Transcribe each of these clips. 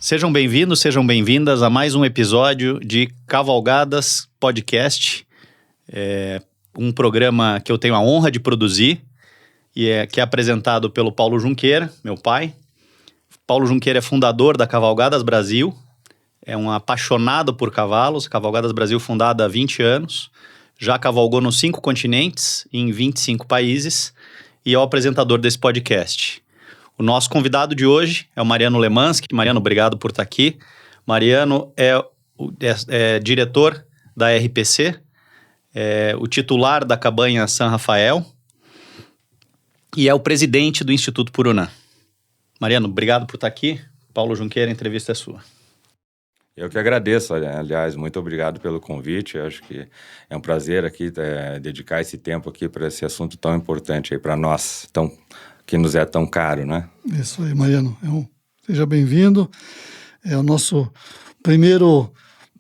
Sejam bem-vindos, sejam bem-vindas a mais um episódio de Cavalgadas Podcast. Um programa que eu tenho a honra de produzir e que é apresentado pelo Paulo Junqueira, meu pai. Paulo Junqueira é fundador da Cavalgadas Brasil, é um apaixonado por cavalos. Cavalgadas Brasil fundada há 20 anos, já cavalgou nos 5 continentes, em 25 países, e é o apresentador desse podcast. O nosso convidado de hoje é o Mariano Lemanski. Mariano, obrigado por estar aqui. Mariano é diretor da RPC, é o titular da Cabanha San Rafael e é o presidente do Instituto Purunã. Mariano, obrigado por estar aqui. Paulo Junqueira, a entrevista é sua. Eu que agradeço, aliás, muito obrigado pelo convite. Eu acho que é um prazer aqui dedicar esse tempo aqui para esse assunto tão importante aí para nós, que nos é tão caro, né? Isso aí, Mariano. Seja bem-vindo. É o nosso primeiro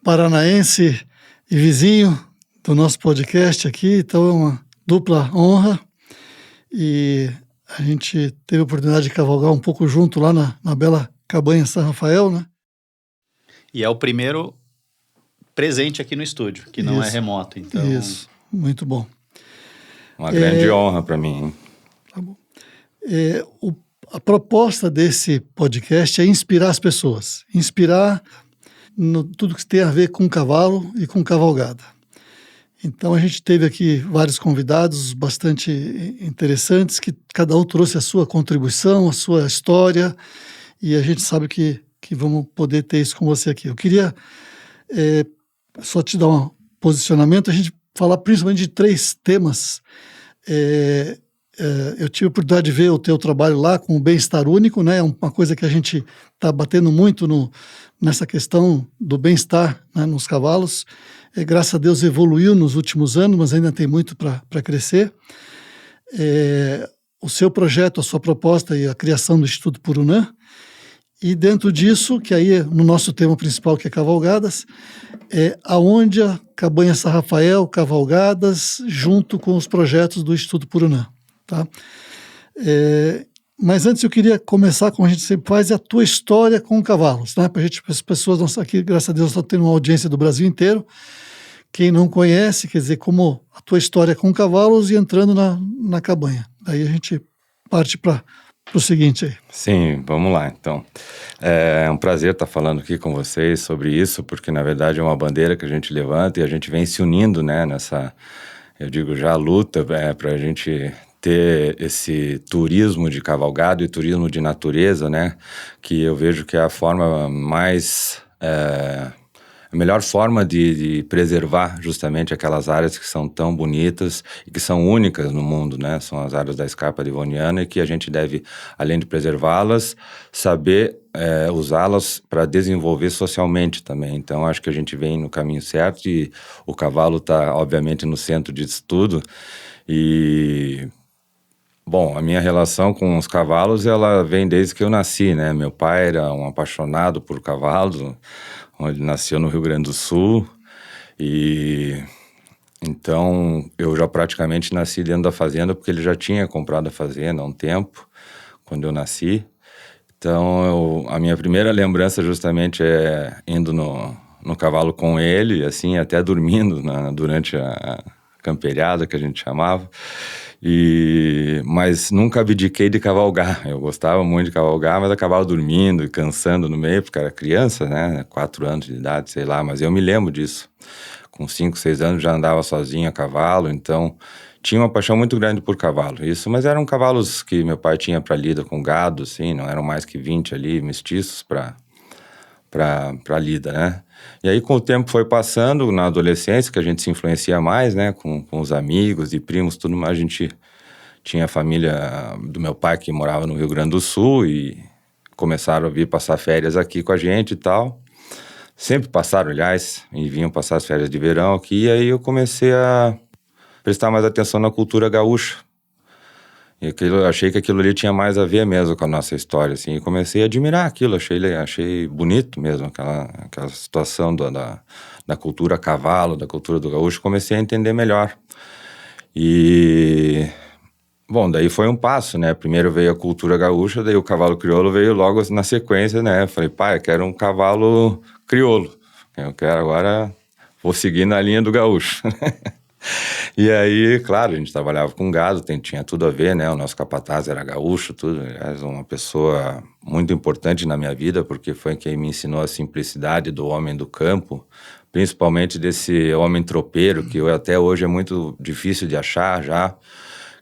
paranaense e vizinho do nosso podcast aqui, então é uma dupla honra. E a gente teve a oportunidade de cavalgar um pouco junto lá na bela Cabanha San Rafael, né? E é o primeiro presente aqui no estúdio, que não é remoto. Então... Isso, muito bom. Uma grande honra para mim, hein? Tá bom. A proposta desse podcast é inspirar as pessoas. Inspirar no tudo que tem a ver com cavalo e com cavalgada. Então a gente teve aqui vários convidados bastante interessantes, que cada um trouxe a sua contribuição, a sua história, e a gente sabe que vamos poder ter isso com você aqui. Eu queria só te dar um posicionamento, a gente falar principalmente de 3 temas. Eu tive a oportunidade de ver o teu trabalho lá com o bem-estar único, né? É uma coisa que a gente está batendo muito nessa questão do bem-estar, né, nos cavalos. Graças a Deus evoluiu nos últimos anos, mas ainda tem muito para crescer. O seu projeto, a sua proposta e a criação do Instituto Purunã. E dentro disso, que aí é no nosso tema principal, que é cavalgadas, aonde a Cabanha San Rafael, cavalgadas, junto com os projetos do Instituto Purunã. Tá? Mas antes eu queria começar, como a gente sempre faz, a tua história com cavalos, né? Para as pessoas, aqui, graças a Deus, estão tendo uma audiência do Brasil inteiro. Quem não conhece, quer dizer, como a tua história com cavalos e entrando na cabanha. Daí a gente parte para o seguinte aí. Sim, vamos lá, então. É um prazer estar falando aqui com vocês sobre isso, porque na verdade é uma bandeira que a gente levanta e a gente vem se unindo, né, nessa, eu digo já, luta para a gente ter esse turismo de cavalgado e turismo de natureza, né, que eu vejo que é a forma mais... a melhor forma de preservar justamente aquelas áreas que são tão bonitas e que são únicas no mundo, né? São as áreas da Scarpa Livoniana e que a gente deve, além de preservá-las, saber usá-las para desenvolver socialmente também. Então, acho que a gente vem no caminho certo e o cavalo está, obviamente, no centro disso tudo. E... Bom, a minha relação com os cavalos, ela vem desde que eu nasci, né? Meu pai era um apaixonado por cavalos, onde nasceu no Rio Grande do Sul, e então eu já praticamente nasci dentro da fazenda, porque ele já tinha comprado a fazenda há um tempo, quando eu nasci. Então a minha primeira lembrança justamente é indo no cavalo com ele, assim, até dormindo durante a camperiada, que a gente chamava. Mas nunca abdiquei de cavalgar. Eu gostava muito de cavalgar, mas acabava dormindo e cansando no meio, porque era criança, né? 4 anos de idade, sei lá, mas eu me lembro disso. Com 5, 6 anos já andava sozinho a cavalo, então tinha uma paixão muito grande por cavalo. Isso, mas eram cavalos que meu pai tinha para lida com gado, assim, não eram mais que 20 ali, mestiços para lida, né? E aí, com o tempo foi passando, na adolescência, que a gente se influencia mais, né? Com os amigos e primos, tudo mais. A gente tinha a família do meu pai que morava no Rio Grande do Sul e começaram a vir passar férias aqui com a gente e tal. Sempre passaram, aliás, e vinham passar as férias de verão aqui. E aí eu comecei a prestar mais atenção na cultura gaúcha. E achei que aquilo ali tinha mais a ver mesmo com a nossa história, assim, e comecei a admirar aquilo, achei bonito mesmo, aquela situação da cultura cavalo, da cultura do gaúcho, comecei a entender melhor. E Bom, daí foi um passo, né? Primeiro veio a cultura gaúcha, daí o cavalo crioulo veio logo na sequência, né? Eu falei, pai, eu quero um cavalo crioulo. Eu quero agora, vou seguir na linha do gaúcho. E aí, claro, a gente trabalhava com gado, tinha tudo a ver, né? O nosso capataz era gaúcho, tudo. Aliás, uma pessoa muito importante na minha vida, porque foi quem me ensinou a simplicidade do homem do campo, principalmente desse homem tropeiro, que até hoje é muito difícil de achar já,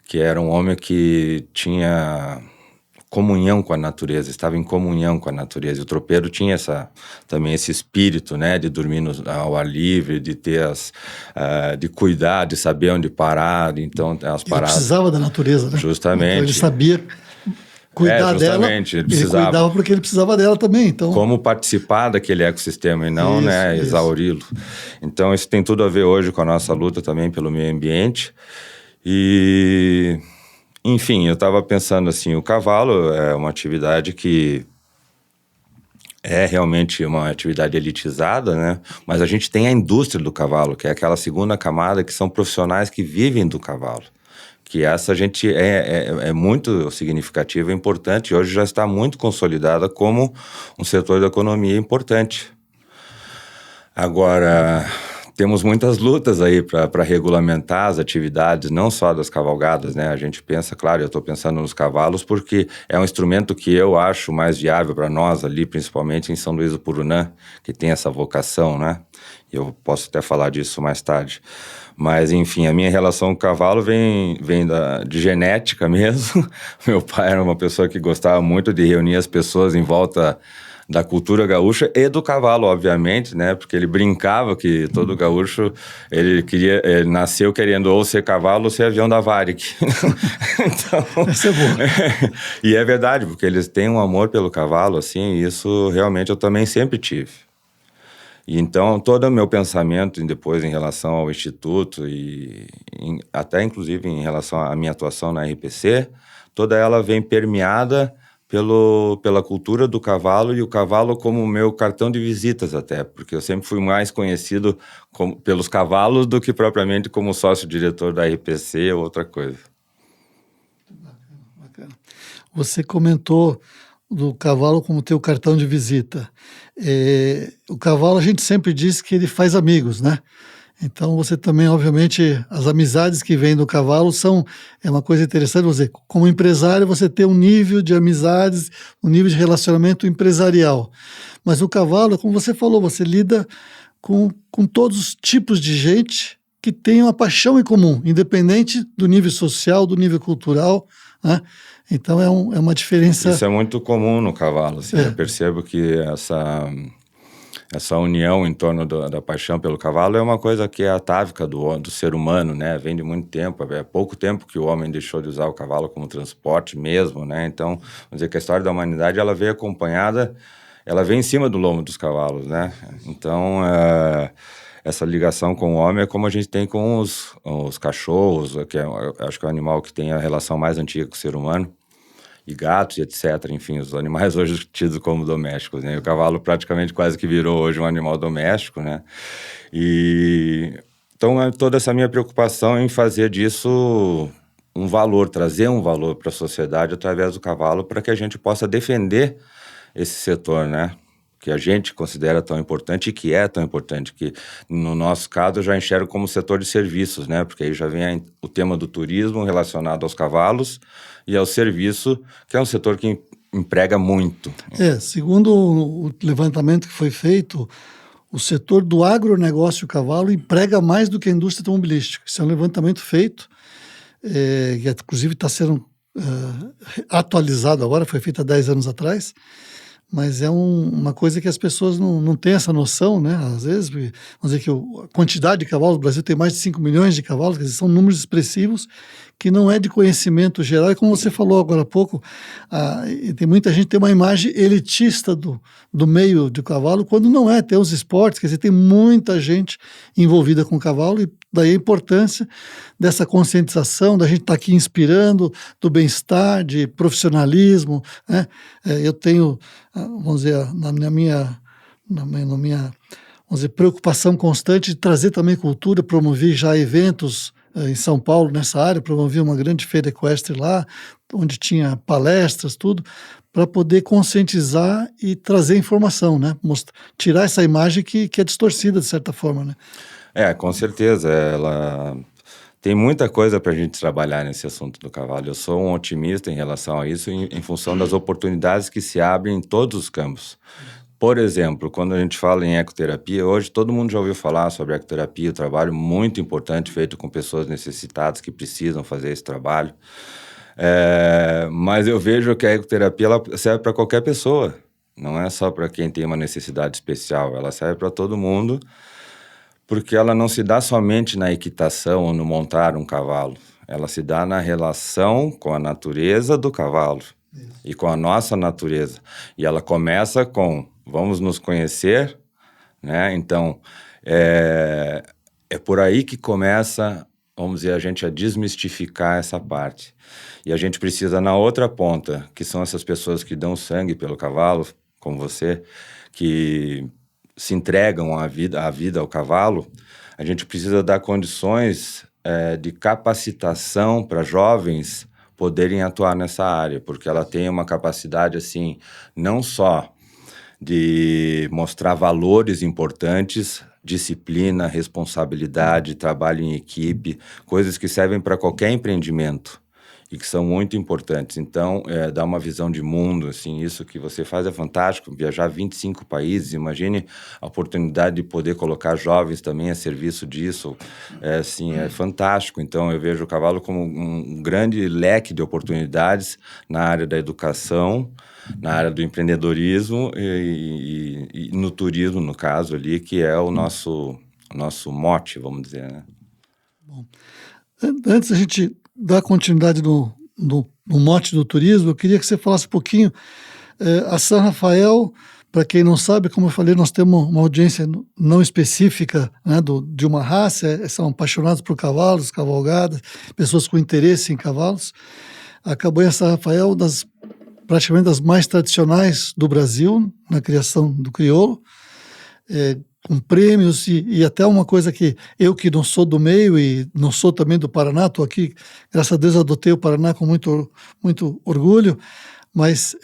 que era um homem que tinha comunhão com a natureza, estava em comunhão com a natureza. E o tropeiro tinha também esse espírito, né, de dormir ao ar livre, de ter de cuidar, de saber onde parar, então as paradas. Ele precisava da natureza, né? Justamente. Então ele sabia cuidar dela. Ele precisava. Cuidava porque ele precisava dela também. Então... Como participar daquele ecossistema e não, né, exauri-lo. Então isso tem tudo a ver hoje com a nossa luta também pelo meio ambiente. E, enfim, eu estava pensando assim, o cavalo é uma atividade que é realmente uma atividade elitizada, né? Mas a gente tem a indústria do cavalo, que é aquela segunda camada, que são profissionais que vivem do cavalo. Que essa gente é muito significativa e importante. Hoje já está muito consolidada como um setor da economia importante. Agora... Temos muitas lutas aí para regulamentar as atividades, não só das cavalgadas, né? A gente pensa, claro, eu estou pensando nos cavalos porque é um instrumento que eu acho mais viável para nós ali, principalmente em São Luís do Purunã, que tem essa vocação, né? Eu posso até falar disso mais tarde. Mas, enfim, a minha relação com o cavalo vem de genética mesmo. Meu pai era uma pessoa que gostava muito de reunir as pessoas em volta da cultura gaúcha e do cavalo, obviamente, né? Porque ele brincava que todo gaúcho, ele nasceu querendo ou ser cavalo ou ser avião da Varig. Então, essa é boa. E é verdade, porque eles têm um amor pelo cavalo, assim, e isso realmente eu também sempre tive. E então, todo o meu pensamento depois em relação ao Instituto e até inclusive em relação à minha atuação na RPC, toda ela vem permeada pela cultura do cavalo e o cavalo como meu cartão de visitas até, porque eu sempre fui mais conhecido pelos cavalos do que propriamente como sócio-diretor da RPC ou outra coisa. Bacana. Você comentou do cavalo como teu cartão de visita. O cavalo a gente sempre diz que ele faz amigos, né? Então você também, obviamente, as amizades que vêm do cavalo é uma coisa interessante, você, como empresário, você ter um nível de amizades, um nível de relacionamento empresarial. Mas o cavalo, como você falou, você lida com todos os tipos de gente que tem uma paixão em comum, independente do nível social, do nível cultural, né? Então é uma diferença... Isso é muito comum no cavalo, assim, eu percebo que essa união em torno da paixão pelo cavalo é uma coisa que é atávica do ser humano, né? Vem de muito tempo, é pouco tempo que o homem deixou de usar o cavalo como transporte mesmo, né? Então, vamos dizer que a história da humanidade, ela veio acompanhada, ela vem em cima do lombo dos cavalos, né? Então, essa ligação com o homem é como a gente tem com os cachorros, que acho que é o animal que tem a relação mais antiga com o ser humano, e gatos, e etc. Enfim, os animais hoje tidos como domésticos, né? E o cavalo praticamente quase que virou hoje um animal doméstico, né? Então, toda essa minha preocupação em fazer disso um valor, trazer um valor para a sociedade através do cavalo, para que a gente possa defender esse setor, né? Que a gente considera tão importante e que é tão importante, que no nosso caso eu já enxergo como setor de serviços, né? Porque aí já vem o tema do turismo relacionado aos cavalos e ao serviço, que é um setor que emprega muito. Segundo o levantamento que foi feito, o setor do agronegócio cavalo emprega mais do que a indústria automobilística. Isso é um levantamento feito, que inclusive está sendo atualizado agora, foi feito há 10 anos atrás, mas é uma coisa que as pessoas não têm essa noção, né? Às vezes, vamos dizer que a quantidade de cavalos, o Brasil tem mais de 5 milhões de cavalos, quer dizer, são números expressivos que não é de conhecimento geral, e como você falou agora há pouco, tem muita gente que tem uma imagem elitista do meio do cavalo, quando não é, tem os esportes, quer dizer, tem muita gente envolvida com o cavalo, e daí a importância dessa conscientização, da gente estar aqui inspirando, do bem-estar, de profissionalismo, né? Eu tenho, vamos dizer, na minha vamos dizer, preocupação constante de trazer também cultura, promover já eventos em São Paulo, nessa área, promovia uma grande feira equestre lá, onde tinha palestras, tudo, para poder conscientizar e trazer informação, né? Tirar essa imagem que é distorcida, de certa forma, né? Com certeza. Ela tem muita coisa para a gente trabalhar nesse assunto do cavalo. Eu sou um otimista em relação a isso, em função das oportunidades que se abrem em todos os campos. Por exemplo, quando a gente fala em ecoterapia, hoje todo mundo já ouviu falar sobre ecoterapia, um trabalho muito importante feito com pessoas necessitadas que precisam fazer esse trabalho. Mas eu vejo que a ecoterapia ela serve para qualquer pessoa, não é só para quem tem uma necessidade especial, ela serve para todo mundo, porque ela não se dá somente na equitação ou no montar um cavalo, ela se dá na relação com a natureza do cavalo e com a nossa natureza. E ela começa com, vamos nos conhecer, né? Então, é por aí que começa, vamos dizer, a gente a desmistificar essa parte. E a gente precisa, na outra ponta, que são essas pessoas que dão sangue pelo cavalo, como você, que se entregam a vida ao cavalo, a gente precisa dar condições de capacitação para jovens poderem atuar nessa área, porque ela tem uma capacidade, assim, não só de mostrar valores importantes, disciplina, responsabilidade, trabalho em equipe, coisas que servem para qualquer empreendimento e que são muito importantes. Então, dá uma visão de mundo, assim, isso que você faz é fantástico, viajar 25 países, imagine a oportunidade de poder colocar jovens também a serviço disso, é fantástico. Então, eu vejo o cavalo como um grande leque de oportunidades na área da educação, na área do empreendedorismo e no turismo, no caso ali, que é o nosso mote, vamos dizer, né? Bom, antes a gente dar continuidade no mote do turismo, eu queria que você falasse um pouquinho. A São Rafael, para quem não sabe, como eu falei, nós temos uma audiência não específica, né, de uma raça, são apaixonados por cavalos, cavalgadas, pessoas com interesse em cavalos. A Cabanha São Rafael, praticamente das mais tradicionais do Brasil, na criação do crioulo, com prêmios e até uma coisa que eu que não sou do meio e não sou também do Paraná, estou aqui, graças a Deus adotei o Paraná com muito, muito orgulho, mas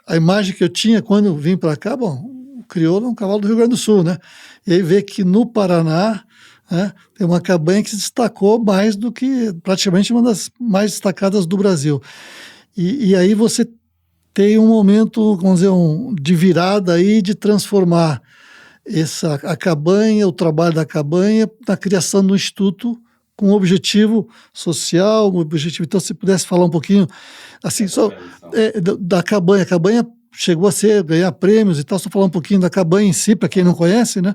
a imagem que eu tinha quando eu vim para cá, bom, o crioulo é um cavalo do Rio Grande do Sul, né? E aí ver que no Paraná, né, tem uma cabanha que se destacou mais do que praticamente uma das mais destacadas do Brasil. E aí você tem um momento, vamos dizer, de virada aí, de transformar a cabanha, o trabalho da cabanha, na criação do instituto com um objetivo social, um objetivo. Então, se pudesse falar um pouquinho, assim, só da cabanha. A cabanha chegou a ganhar prêmios e tal, só falar um pouquinho da cabanha em si, para quem não conhece, né?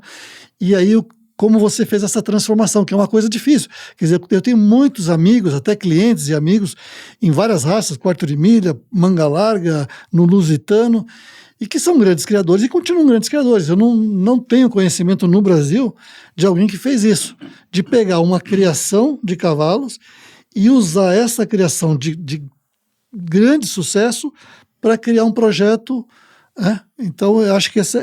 E aí, como você fez essa transformação, que é uma coisa difícil. Quer dizer, eu tenho muitos amigos, até clientes e amigos, em várias raças, quarto de milha, manga larga, no lusitano, e que são grandes criadores e continuam grandes criadores. Eu não tenho conhecimento no Brasil de alguém que fez isso, de pegar uma criação de cavalos e usar essa criação de grande sucesso para criar um projeto. Né? Então, eu acho que essa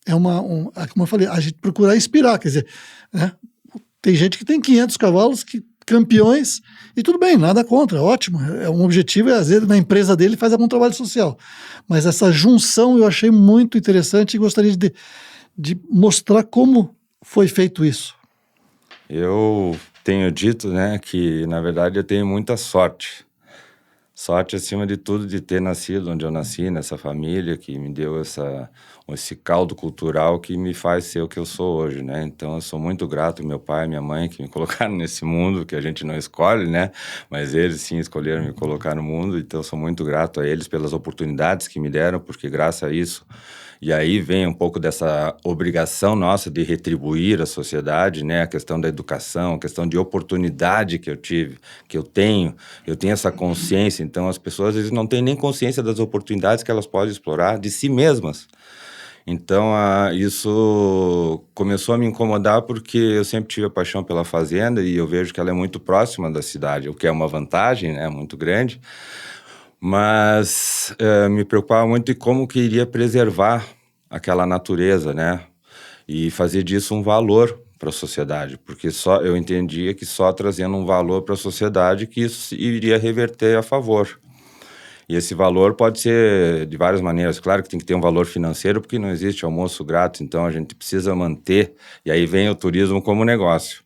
como eu falei, a gente procurar inspirar, quer dizer, né? Tem gente que tem 500 cavalos, campeões, e tudo bem, nada contra, ótimo, é um objetivo, às vezes na empresa dele faz algum trabalho social, mas essa junção eu achei muito interessante e gostaria de mostrar como foi feito isso. Eu tenho dito, né, que na verdade eu tenho muita sorte acima de tudo de ter nascido onde eu nasci, nessa família que me deu esse caldo cultural que me faz ser o que eu sou hoje, né? Então eu sou muito grato ao meu pai e minha mãe que me colocaram nesse mundo que a gente não escolhe, né? Mas eles sim escolheram me colocar no mundo, então eu sou muito grato a eles pelas oportunidades que me deram, porque graças a isso. E aí vem um pouco dessa obrigação nossa de retribuir a sociedade, né? A questão da educação, a questão de oportunidade que eu tive, que eu tenho essa consciência. Então as pessoas às vezes não têm nem consciência das oportunidades que elas podem explorar de si mesmas. Então isso começou a me incomodar porque eu sempre tive a paixão pela fazenda e eu vejo que ela é muito próxima da cidade, o que é uma vantagem, né? Muito grande. Mas me preocupava muito em como que iria preservar aquela natureza, né? E fazer disso um valor para a sociedade, porque só eu entendia que só trazendo um valor para a sociedade que isso iria reverter a favor. E esse valor pode ser de várias maneiras. Claro que tem que ter um valor financeiro, porque não existe almoço grátis, então a gente precisa manter, e aí vem o turismo como negócio.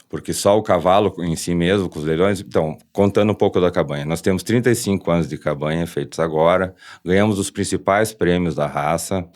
Porque só o cavalo em si mesmo, com os leilões... Então, contando um pouco da cabanha, nós temos 35 anos de cabanha feitos agora, ganhamos os principais prêmios da raça,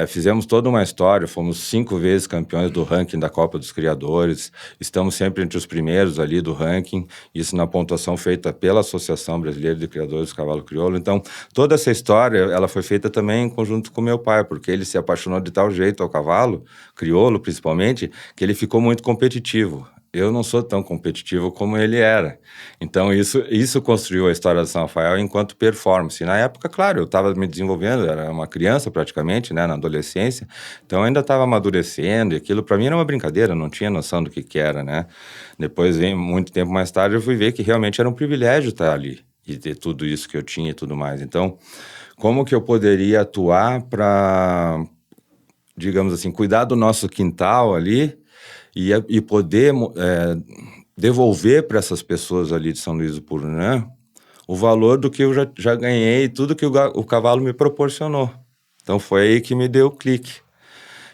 fizemos toda uma história, fomos 5 vezes campeões do ranking da Copa dos Criadores, estamos sempre entre os primeiros ali do ranking, isso na pontuação feita pela Associação Brasileira de Criadores do Cavalo Crioulo. Então, toda essa história, ela foi feita também em conjunto com meu pai, porque ele se apaixonou de tal jeito ao cavalo, crioulo principalmente, que ele ficou muito competitivo. Eu não sou tão competitivo como ele era. Então, isso construiu a história do São Rafael enquanto performance. E na época, claro, eu estava me desenvolvendo, era uma criança praticamente, né, na adolescência, então eu ainda estava amadurecendo, e aquilo para mim era uma brincadeira, eu não tinha noção do que era, né? Depois, muito tempo mais tarde, eu fui ver que realmente era um privilégio estar ali e ter tudo isso que eu tinha e tudo mais. Então, como que eu poderia atuar para, digamos assim, cuidar do nosso quintal ali, e poder devolver para essas pessoas ali de São Luís do Purunã o valor do que eu já ganhei, tudo que o cavalo me proporcionou. Então foi aí que me deu o clique.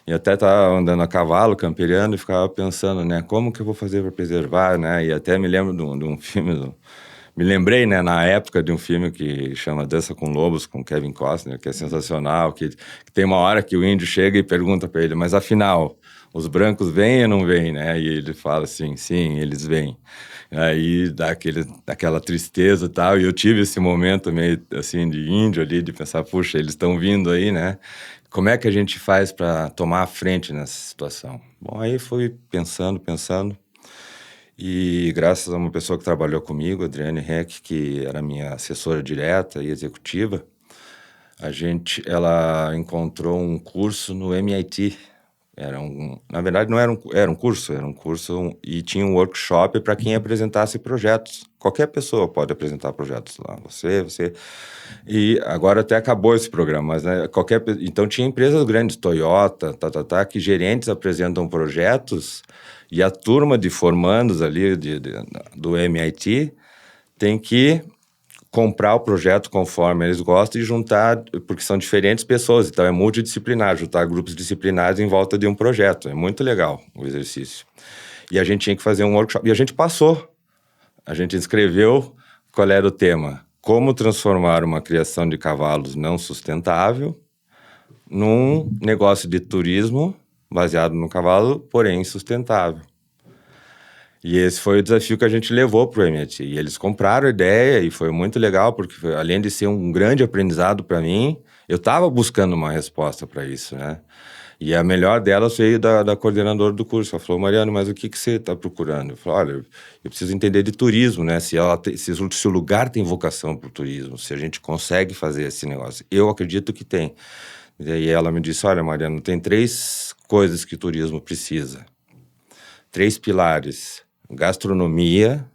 E até estava andando a cavalo, campeirando, e ficava pensando, né, como que eu vou fazer para preservar, né? E até me lembro de um filme, me lembrei, né, na época de um filme que chama Dança com Lobos, com Kevin Costner, que é sensacional, que tem uma hora que o índio chega e pergunta para ele, mas afinal, os brancos vêm ou não vêm, né? E ele fala assim, sim, eles vêm. Aí dá aquela tristeza e tal, e eu tive esse momento meio assim de índio ali, de pensar, puxa, eles estão vindo aí, né? Como é que a gente faz para tomar a frente nessa situação? Bom, aí fui pensando, e graças a uma pessoa que trabalhou comigo, Adriane Heck, que era minha assessora direta e executiva, ela encontrou um curso no MIT. Na verdade, não era um curso e tinha um workshop para quem apresentasse projetos. Qualquer pessoa pode apresentar projetos lá. Você. E agora até acabou esse programa, mas né, então tinha empresas grandes, Toyota, que gerentes apresentam projetos e a turma de formandos ali do MIT tem que comprar o projeto conforme eles gostam e juntar, porque são diferentes pessoas, então é multidisciplinar, juntar grupos disciplinares em volta de um projeto. É muito legal o exercício. E a gente tinha que fazer um workshop, e a gente passou. A gente escreveu qual era o tema: como transformar uma criação de cavalos não sustentável num negócio de turismo baseado no cavalo, porém sustentável. E esse foi o desafio que a gente levou para o MIT. E eles compraram a ideia e foi muito legal, porque além de ser um grande aprendizado para mim, eu estava buscando uma resposta para isso, né? E a melhor delas veio da coordenadora do curso. Ela falou, Mariano, mas o que você está procurando? Eu falei, olha, eu preciso entender de turismo, né? Se o lugar tem vocação para o turismo, se a gente consegue fazer esse negócio. Eu acredito que tem. E aí ela me disse, olha, Mariano, tem 3 coisas que o turismo precisa. 3 pilares: gastronomia,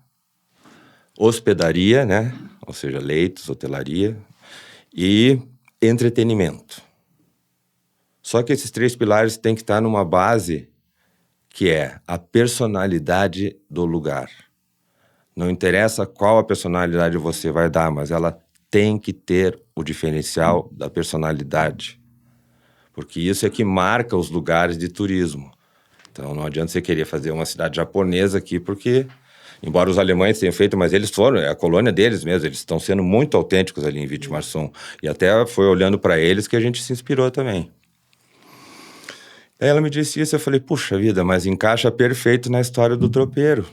hospedaria, né? Ou seja, leitos, hotelaria, e entretenimento. Só que esses 3 pilares têm que estar numa base que é a personalidade do lugar. Não interessa qual a personalidade você vai dar, mas ela tem que ter o diferencial da personalidade. Porque isso é que marca os lugares de turismo. Então, não adianta você querer fazer uma cidade japonesa aqui, porque, embora os alemães tenham feito, mas eles foram, é a colônia deles mesmo, eles estão sendo muito autênticos ali em Vitimarsum. E até foi olhando para eles que a gente se inspirou também. Aí ela me disse isso, eu falei, puxa vida, mas encaixa perfeito na história do tropeiro.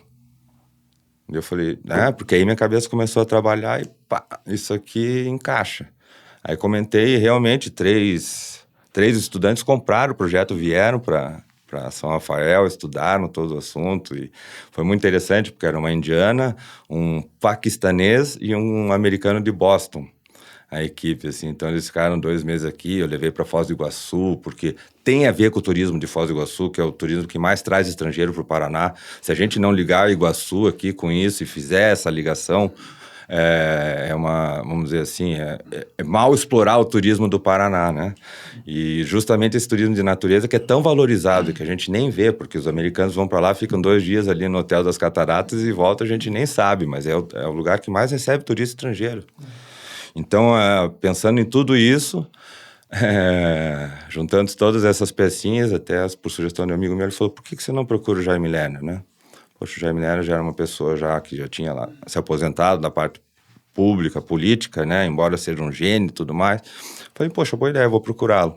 Eu falei, porque aí minha cabeça começou a trabalhar e pá, isso aqui encaixa. Aí comentei, e realmente 3 estudantes compraram o projeto, vieram para São Rafael, estudaram todo o assunto, e foi muito interessante, porque era uma indiana, um paquistanês e um americano de Boston, a equipe, assim. Então eles ficaram 2 meses aqui, eu levei para Foz do Iguaçu, porque tem a ver com o turismo de Foz do Iguaçu, que é o turismo que mais traz estrangeiro para o Paraná. Se a gente não ligar o Iguaçu aqui com isso e fizer essa ligação, vamos dizer assim, é mal explorar o turismo do Paraná, né? E justamente esse turismo de natureza que é tão valorizado, que a gente nem vê, porque os americanos vão para lá, ficam 2 dias ali no Hotel das Cataratas e voltam, a gente nem sabe, mas é o lugar que mais recebe turista estrangeiro. Então, pensando em tudo isso, juntando todas essas pecinhas, até por sugestão de um amigo meu, ele falou, por que você não procura o Jaime Lerner, né? Poxa, o Jaime Lerner já era uma pessoa que já tinha lá se aposentado da parte pública, política, né? Embora seja um gênio e tudo mais. Falei, poxa, boa ideia, eu vou procurá-lo.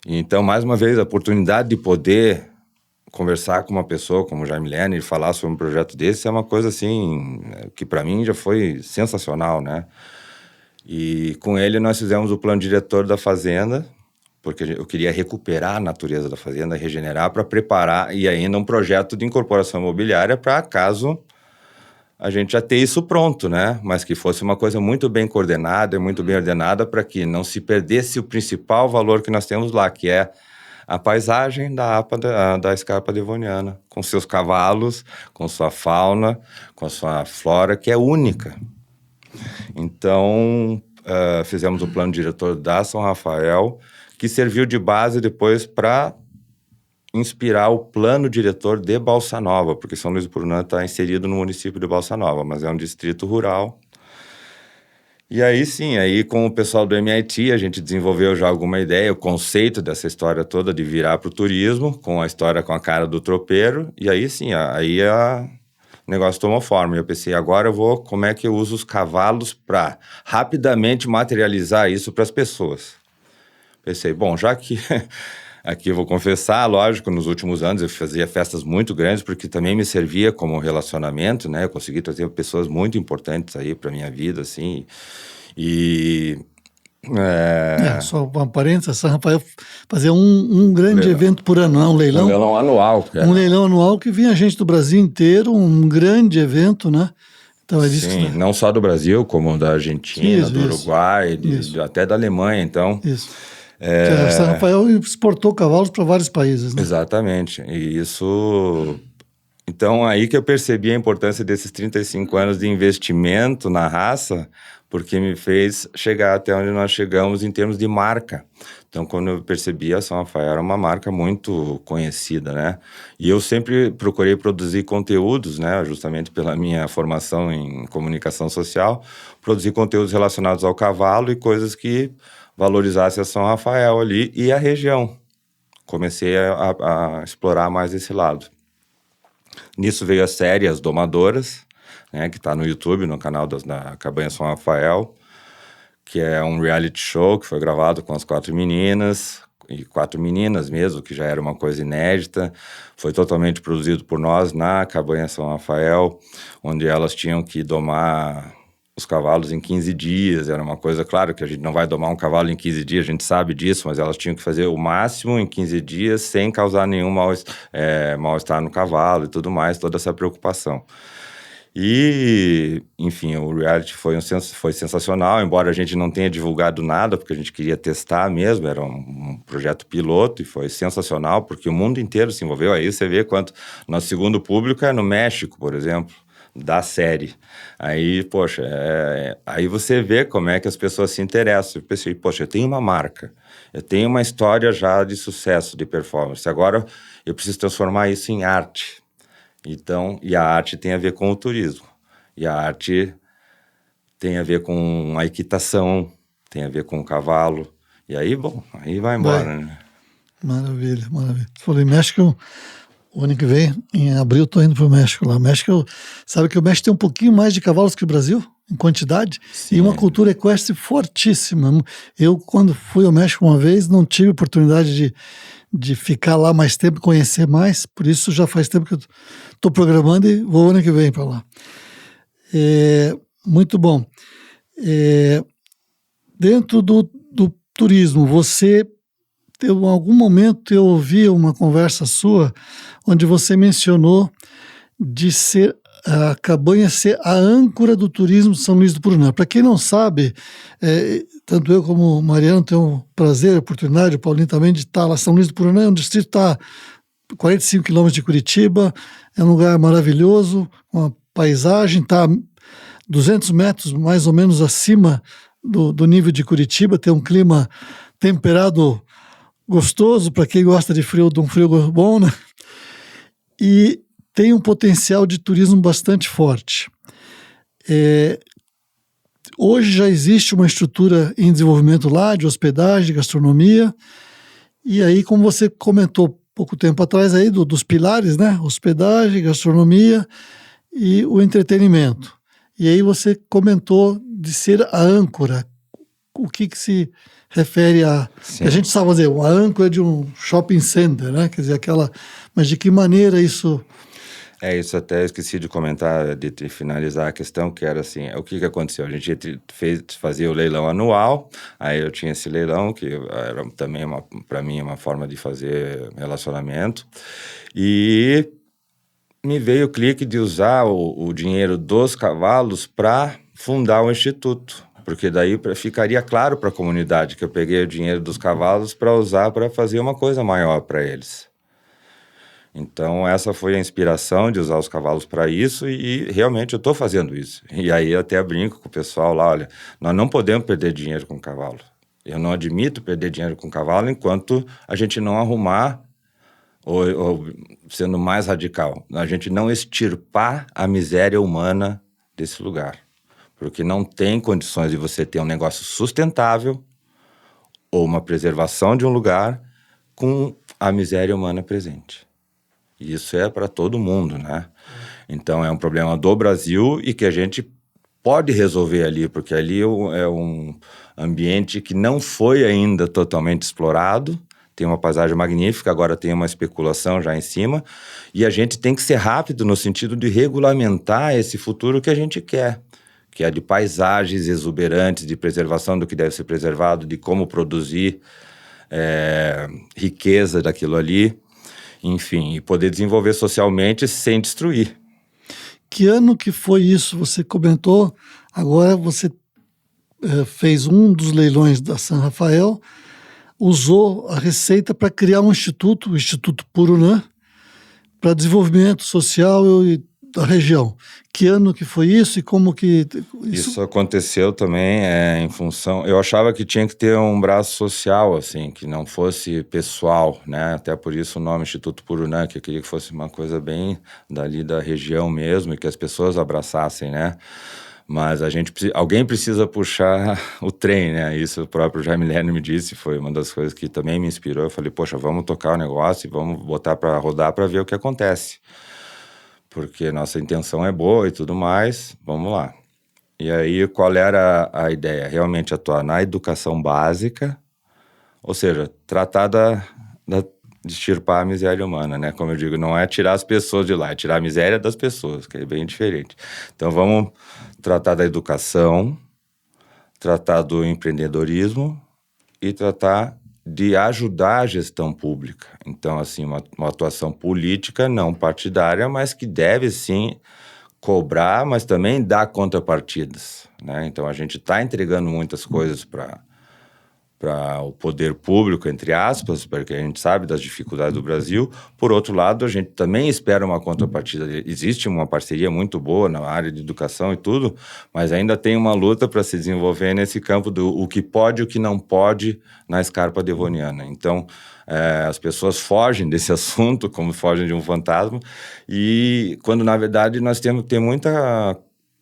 Então, mais uma vez, a oportunidade de poder conversar com uma pessoa como o Jaime Lerner e falar sobre um projeto desse é uma coisa, assim, que para mim já foi sensacional, né? E com ele nós fizemos o plano diretor da fazenda, porque eu queria recuperar a natureza da fazenda, regenerar para preparar, e ainda um projeto de incorporação imobiliária para caso a gente já ter isso pronto, né? Mas que fosse uma coisa muito bem coordenada e muito bem ordenada para que não se perdesse o principal valor que nós temos lá, que é a paisagem da Scarpa Devoniana, com seus cavalos, com sua fauna, com sua flora, que é única. Então, fizemos o plano diretor da São Rafael, que serviu de base depois para inspirar o plano diretor de Balsa Nova, porque São Luís do Purunã está inserido no município de Balsa Nova, mas é um distrito rural. E aí sim, aí com o pessoal do MIT a gente desenvolveu já alguma ideia, o conceito dessa história toda de virar para o turismo, com a história com a cara do tropeiro, e aí sim, o negócio tomou forma. E eu pensei, agora como é que eu uso os cavalos para rapidamente materializar isso para as pessoas? Pensei, bom, já que aqui eu vou confessar, lógico, nos últimos anos eu fazia festas muito grandes, porque também me servia como relacionamento, né? Eu consegui trazer pessoas muito importantes aí para minha vida, assim, só uma parênteses, São Rafael fazia um grande evento por ano, um leilão. Um leilão anual. Cara. Um leilão anual que vinha gente do Brasil inteiro, um grande evento, né? Então, sim, não só do Brasil, como da Argentina, do Uruguai, até da Alemanha, então... Isso. São Rafael exportou cavalos para vários países, né? Exatamente, e isso... Então, aí que eu percebi a importância desses 35 anos de investimento na raça, porque me fez chegar até onde nós chegamos em termos de marca. Então, quando eu percebi, a São Rafael era uma marca muito conhecida, né? E eu sempre procurei produzir conteúdos, né? Justamente pela minha formação em comunicação social, produzir conteúdos relacionados ao cavalo e coisas que valorizassem a São Rafael ali e a região. Comecei a explorar mais esse lado. Nisso veio a série As Domadoras, né, que está no YouTube, no canal da Cabanha São Rafael, que é um reality show que foi gravado com as 4 meninas, e 4 meninas mesmo, que já era uma coisa inédita. Foi totalmente produzido por nós na Cabanha São Rafael, onde elas tinham que domar os cavalos em 15 dias. Era uma coisa, claro, que a gente não vai domar um cavalo em 15 dias, a gente sabe disso, mas elas tinham que fazer o máximo em 15 dias sem causar nenhum mal-estar no cavalo e tudo mais, toda essa preocupação. E, enfim, o reality foi sensacional, embora a gente não tenha divulgado nada, porque a gente queria testar mesmo, era um projeto piloto, e foi sensacional, porque o mundo inteiro se envolveu. Aí você vê quanto nosso segundo público é no México, por exemplo, da série. Aí, poxa, aí você vê como é que as pessoas se interessam. Eu pensei, poxa, eu tenho uma marca, eu tenho uma história já de sucesso, de performance, agora eu preciso transformar isso em arte. Então, e a arte tem a ver com o turismo, e a arte tem a ver com a equitação, tem a ver com o cavalo, e aí, bom, aí vai embora, né? Maravilha, maravilha. Você falou em México, o ano que vem, em abril, estou indo para o México lá. México, sabe que o México tem um pouquinho mais de cavalos que o Brasil, em quantidade, sim, e uma cultura equestre fortíssima. Eu, quando fui ao México uma vez, não tive oportunidade de ficar lá mais tempo, conhecer mais, por isso já faz tempo que eu estou programando e vou ano que vem para lá. Muito bom. Dentro do turismo, você, em algum momento eu ouvi uma conversa sua, onde você mencionou de ser a Cabanha ser a âncora do turismo de São Luís do Purunã. Para quem não sabe, tanto eu como o Mariano tenho o prazer, a oportunidade, o Paulinho também, de estar lá. São Luís do Purunã é um distrito que está 45 quilômetros de Curitiba, é um lugar maravilhoso, uma paisagem, está 200 metros mais ou menos acima do nível de Curitiba, tem um clima temperado gostoso para quem gosta de frio, de um frio bom, né? E tem um potencial de turismo bastante forte. Hoje já existe uma estrutura em desenvolvimento lá, de hospedagem, de gastronomia, e aí, como você comentou pouco tempo atrás aí, dos pilares, né? Hospedagem, gastronomia e o entretenimento. E aí você comentou de ser a âncora. O que se refere a... Sim. A gente sabe fazer uma âncora de um shopping center, né? Quer dizer, mas de que maneira isso... Isso até eu esqueci de comentar, de finalizar a questão, que era assim, o que aconteceu? A gente fazia o leilão anual, aí eu tinha esse leilão, que era também, para mim, uma forma de fazer relacionamento, e me veio o clique de usar o dinheiro dos cavalos para fundar o instituto, porque daí ficaria claro para a comunidade que eu peguei o dinheiro dos cavalos para usar para fazer uma coisa maior para eles. Então, essa foi a inspiração de usar os cavalos para isso e realmente eu estou fazendo isso. E aí eu até brinco com o pessoal lá, olha, nós não podemos perder dinheiro com cavalo. Eu não admito perder dinheiro com cavalo enquanto a gente não arrumar, ou sendo mais radical, a gente não extirpar a miséria humana desse lugar. Porque não tem condições de você ter um negócio sustentável ou uma preservação de um lugar com a miséria humana presente. Isso é para todo mundo, né? Então, é um problema do Brasil e que a gente pode resolver ali, porque ali é um ambiente que não foi ainda totalmente explorado, tem uma paisagem magnífica, agora tem uma especulação já em cima, e a gente tem que ser rápido no sentido de regulamentar esse futuro que a gente quer, que é de paisagens exuberantes, de preservação do que deve ser preservado, de como produzir riqueza daquilo ali, enfim, e poder desenvolver socialmente sem destruir. Que ano que foi isso? Você comentou, agora você fez um dos leilões da São Rafael, usou a receita para criar um instituto, o Instituto Purunã, para desenvolvimento social da região. Que ano que foi isso e como que... Isso aconteceu também em função... Eu achava que tinha que ter um braço social, assim, que não fosse pessoal, né? Até por isso o nome Instituto Purunã, que eu queria que fosse uma coisa bem dali da região mesmo e que as pessoas abraçassem, né? Mas alguém precisa puxar o trem, né? Isso o próprio Jaime Lerner me disse, foi uma das coisas que também me inspirou. Eu falei, poxa, vamos tocar o negócio e vamos botar para rodar para ver o que acontece. Porque nossa intenção é boa e tudo mais, vamos lá. E aí, qual era a ideia? Realmente atuar na educação básica, ou seja, tratar de extirpar a miséria humana, né? Como eu digo, não é tirar as pessoas de lá, é tirar a miséria das pessoas, que é bem diferente. Então, vamos tratar da educação, tratar do empreendedorismo e tratar de ajudar a gestão pública. Então, assim, uma atuação política não partidária, mas que deve, sim, cobrar, mas também dar contrapartidas, né? Então, a gente está entregando muitas coisas para o poder público, entre aspas, porque a gente sabe das dificuldades do Brasil. Por outro lado, a gente também espera uma contrapartida. Existe uma parceria muito boa na área de educação e tudo, mas ainda tem uma luta para se desenvolver nesse campo do o que pode e o que não pode na escarpa devoniana. Então, as pessoas fogem desse assunto, como fogem de um fantasma, e quando, na verdade, nós temos que ter muita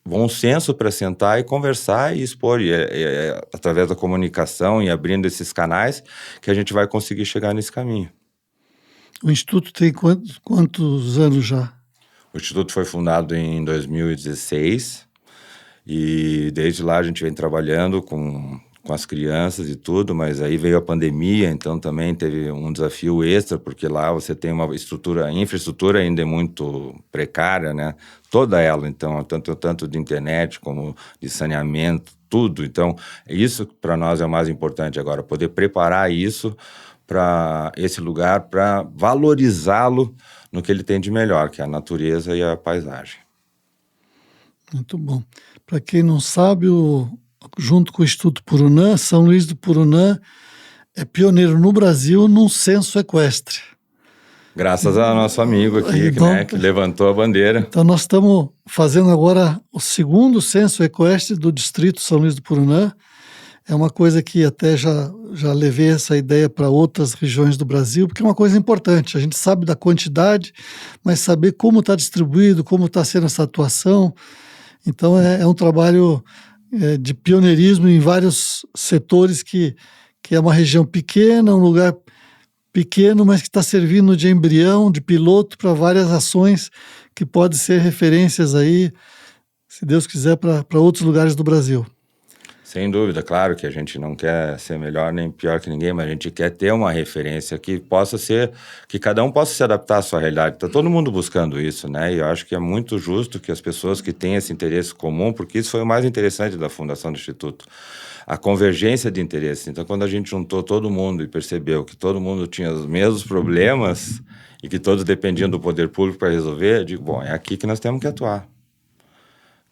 bom senso para sentar e conversar e expor, e é através da comunicação e abrindo esses canais que a gente vai conseguir chegar nesse caminho. O Instituto tem quantos anos já? O Instituto foi fundado em 2016 e desde lá a gente vem trabalhando com as crianças e tudo, mas aí veio a pandemia, então também teve um desafio extra, porque lá você tem uma a infraestrutura ainda é muito precária, né? Toda ela, então, tanto de internet como de saneamento, tudo. Então, isso para nós é o mais importante agora, poder preparar isso para esse lugar, para valorizá-lo no que ele tem de melhor, que é a natureza e a paisagem. Muito bom. Para quem não sabe, junto com o Instituto Purunã, São Luís do Purunã é pioneiro no Brasil num censo equestre. Graças ao nosso amigo aqui, né, que levantou a bandeira. Então, nós estamos fazendo agora o segundo censo equestre do Distrito São Luís do Purunã. É uma coisa que até já levei essa ideia para outras regiões do Brasil, porque é uma coisa importante. A gente sabe da quantidade, mas saber como está distribuído, como está sendo essa atuação. Então, é um trabalho de pioneirismo em vários setores, que é uma região pequena, um lugar pequeno, mas que está servindo de embrião, de piloto para várias ações que podem ser referências aí, se Deus quiser, para outros lugares do Brasil. Sem dúvida, claro que a gente não quer ser melhor nem pior que ninguém, mas a gente quer ter uma referência que possa ser, que cada um possa se adaptar à sua realidade. Está todo mundo buscando isso, né? E eu acho que é muito justo que as pessoas que têm esse interesse comum, porque isso foi o mais interessante da fundação do Instituto, a convergência de interesses. Então, quando a gente juntou todo mundo e percebeu que todo mundo tinha os mesmos problemas e que todos dependiam do poder público para resolver, eu digo, bom, é aqui que nós temos que atuar.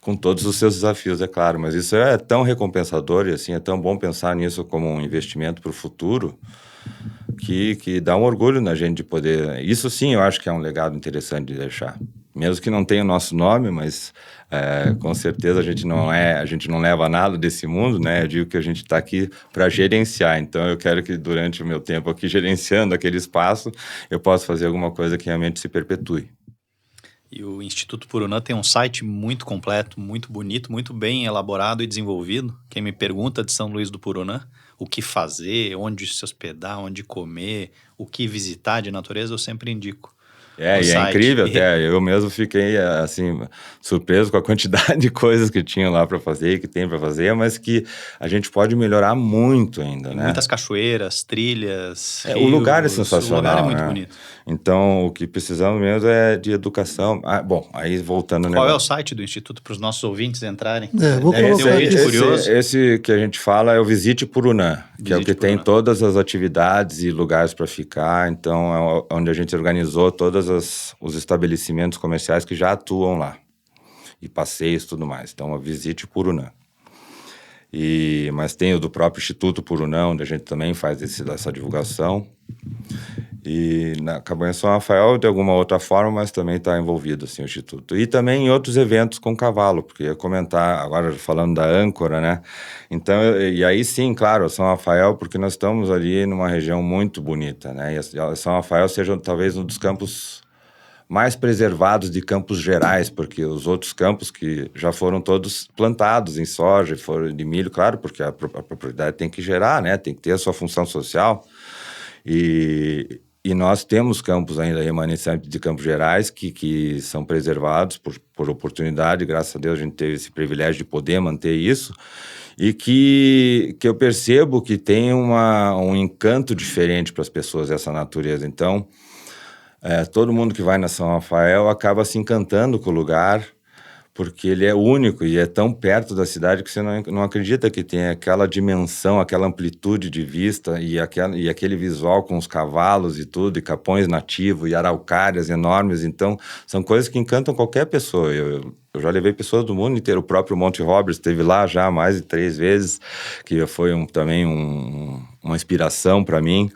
Com todos os seus desafios, é claro, mas isso é tão recompensador e assim, é tão bom pensar nisso como um investimento para o futuro, que dá um orgulho na gente de poder... Isso sim, eu acho que é um legado interessante de deixar. Mesmo que não tenha o nosso nome, mas com certeza a gente não leva nada desse mundo, né? Eu digo que a gente está aqui para gerenciar, então eu quero que durante o meu tempo aqui gerenciando aquele espaço, eu possa fazer alguma coisa que realmente se perpetue. E o Instituto Purunã tem um site muito completo, muito bonito, muito bem elaborado e desenvolvido. Quem me pergunta de São Luís do Purunã, o que fazer, onde se hospedar, onde comer, o que visitar de natureza, eu sempre indico. E é incrível até, eu mesmo fiquei assim, surpreso com a quantidade de coisas que tinham lá para fazer e que tem para fazer, mas que a gente pode melhorar muito ainda, né? Muitas cachoeiras, trilhas, rios, o lugar é sensacional, o lugar é muito né? bonito. Então, o que precisamos mesmo é de educação. Bom, aí voltando... Qual é o site do Instituto para os nossos ouvintes entrarem? Vou colocar esse que a gente fala é o Visite Purunã, que é o que tem todas as atividades e lugares para ficar. Então, é onde a gente organizou todos os estabelecimentos comerciais que já atuam lá. E passeios e tudo mais. Então, é Visite Purunã. Mas tem o do próprio Instituto Purunã, onde a gente também faz essa divulgação. E na Cabanha São Rafael, de alguma outra forma, mas também está envolvido, assim, o Instituto. E também em outros eventos com cavalo, porque ia comentar, agora falando da âncora, né? Então, e aí sim, claro, São Rafael, porque nós estamos ali numa região muito bonita, né? E São Rafael seja talvez um dos campos mais preservados de Campos Gerais, porque os outros campos que já foram todos plantados em soja, foram de milho, claro, porque a propriedade tem que gerar, né? Tem que ter a sua função social. E nós temos campos ainda remanescentes de Campos Gerais que são preservados por oportunidade, graças a Deus a gente teve esse privilégio de poder manter isso, e que eu percebo que tem um encanto diferente para as pessoas essa natureza. Então, todo mundo que vai na São Rafael acaba se encantando com o lugar, porque ele é único e é tão perto da cidade que você não acredita que tem aquela dimensão, aquela amplitude de vista e aquele visual com os cavalos e tudo, e capões nativos e araucárias enormes. Então, são coisas que encantam qualquer pessoa. Eu já levei pessoas do mundo inteiro. O próprio Monty Roberts esteve lá já mais de 3 vezes, que foi também uma inspiração para mim.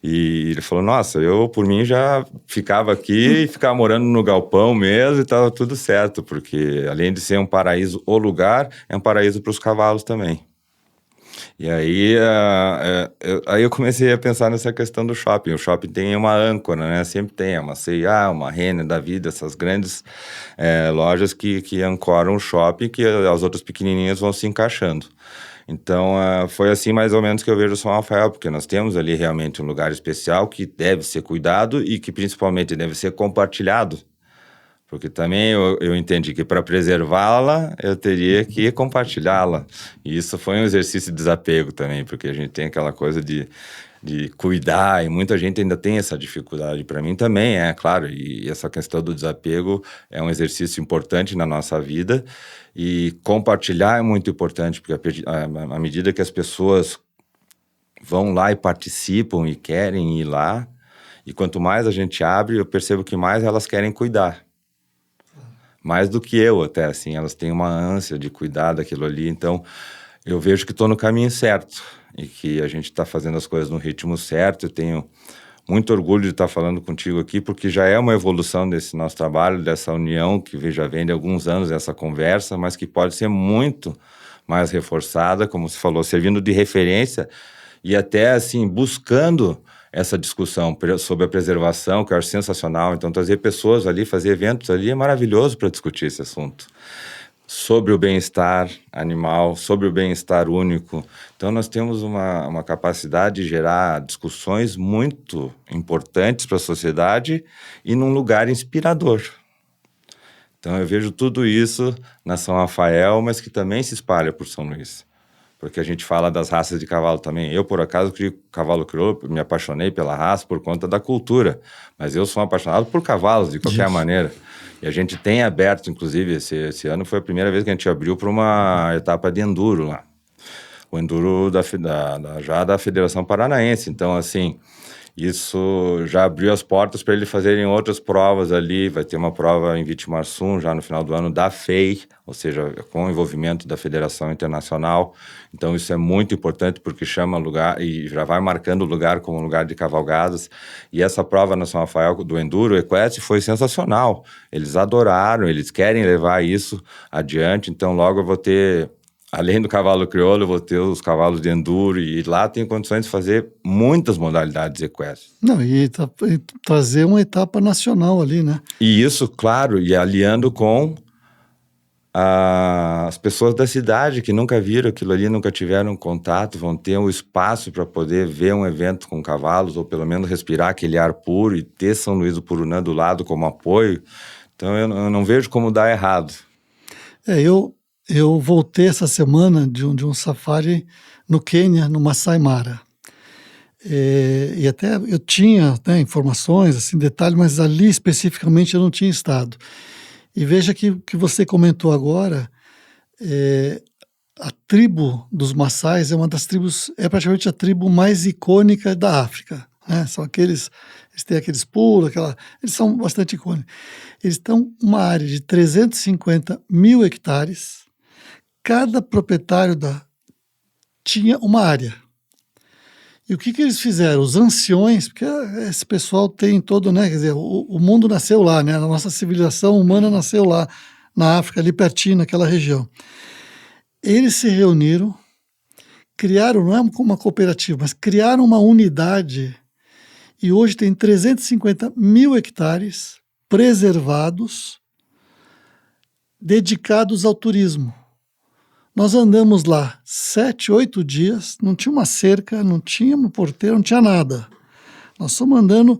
E ele falou, nossa, eu por mim já ficava aqui e ficava morando no galpão mesmo e estava tudo certo, porque além de ser um paraíso o lugar, é um paraíso para os cavalos também. E aí, aí eu comecei a pensar nessa questão do shopping. O shopping tem uma âncora, né? Sempre tem uma C&A, uma Renner da vida, essas grandes lojas que ancoram o shopping, que as outras pequenininhas vão se encaixando. Então, foi assim mais ou menos que eu vejo São Rafael, porque nós temos ali realmente um lugar especial que deve ser cuidado e que principalmente deve ser compartilhado. Porque também eu entendi que para preservá-la, eu teria que compartilhá-la. E isso foi um exercício de desapego também, porque a gente tem aquela coisa de cuidar, e muita gente ainda tem essa dificuldade. Para mim também, claro, e essa questão do desapego é um exercício importante na nossa vida, e compartilhar é muito importante, porque à medida que as pessoas vão lá e participam e querem ir lá, e quanto mais a gente abre, eu percebo que mais elas querem cuidar. Mais do que eu até, assim, elas têm uma ânsia de cuidar daquilo ali, então eu vejo que estou no caminho certo e que a gente está fazendo as coisas no ritmo certo. Eu tenho muito orgulho de estar falando contigo aqui, porque já é uma evolução desse nosso trabalho, dessa união que já vem de alguns anos, essa conversa, mas que pode ser muito mais reforçada, como você falou, servindo de referência e até, assim, buscando essa discussão sobre a preservação, que eu acho sensacional. Então, trazer pessoas ali, fazer eventos ali é maravilhoso para discutir esse assunto. Sobre o bem-estar animal, sobre o bem-estar único. Então, nós temos uma capacidade de gerar discussões muito importantes para a sociedade e num lugar inspirador. Então, eu vejo tudo isso na São Rafael, mas que também se espalha por São Luís. Porque a gente fala das raças de cavalo também. Eu, por acaso, criei cavalo crioulo, me apaixonei pela raça por conta da cultura. Mas eu sou apaixonado por cavalos, de qualquer maneira. E a gente tem aberto, inclusive, esse ano foi a primeira vez que a gente abriu para uma etapa de enduro lá. O enduro já da Federação Paranaense. Então, assim, isso já abriu as portas para eles fazerem outras provas ali. Vai ter uma prova em Vitimarsum já no final do ano da FEI, ou seja, com o envolvimento da Federação Internacional. Então isso é muito importante porque chama lugar e já vai marcando o lugar como lugar de cavalgadas. E essa prova na São Rafael do Enduro Equestre foi sensacional. Eles adoraram, eles querem levar isso adiante. Então logo eu vou ter... Além do cavalo crioulo, eu vou ter os cavalos de enduro e lá tem condições de fazer muitas modalidades equestres. Não, e trazer uma etapa nacional ali, né? E isso, claro, e aliando com as pessoas da cidade que nunca viram aquilo ali, nunca tiveram contato, vão ter um espaço para poder ver um evento com cavalos, ou pelo menos respirar aquele ar puro e ter São Luís do Purunã do lado como apoio. Então eu não vejo como dar errado. Eu voltei essa semana de um safari no Quênia, no Masai Mara. E até eu tinha, né, informações, assim, detalhes, mas ali especificamente eu não tinha estado. E veja que o que você comentou agora, a tribo dos Massais é uma das tribos, é praticamente a tribo mais icônica da África, né? São eles têm aqueles pulos, eles são bastante icônicos. Eles estão uma área de 350 mil hectares. Cada proprietário tinha uma área. E o que eles fizeram? Os anciões, porque esse pessoal tem todo, né? Quer dizer, o mundo nasceu lá, né? A nossa civilização humana nasceu lá, na África, ali pertinho, naquela região. Eles se reuniram, criaram, não é uma cooperativa, mas criaram uma unidade e hoje tem 350 mil hectares preservados, dedicados ao turismo. Nós andamos lá 7, 8 dias, não tinha uma cerca, não tinha um porteiro, não tinha nada. Nós estamos andando,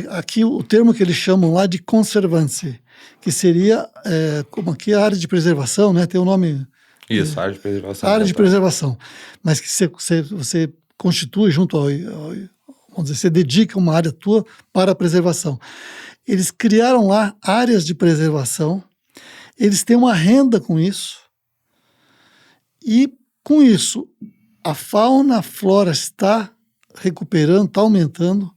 aqui o termo que eles chamam lá de conservancy, que seria, como aqui a área de preservação, né? Tem o nome... Isso, área de preservação. Área de preservação, mas que você constitui junto vamos dizer, você dedica uma área tua para a preservação. Eles criaram lá áreas de preservação, eles têm uma renda com isso, e com isso a fauna, a flora está recuperando, está aumentando.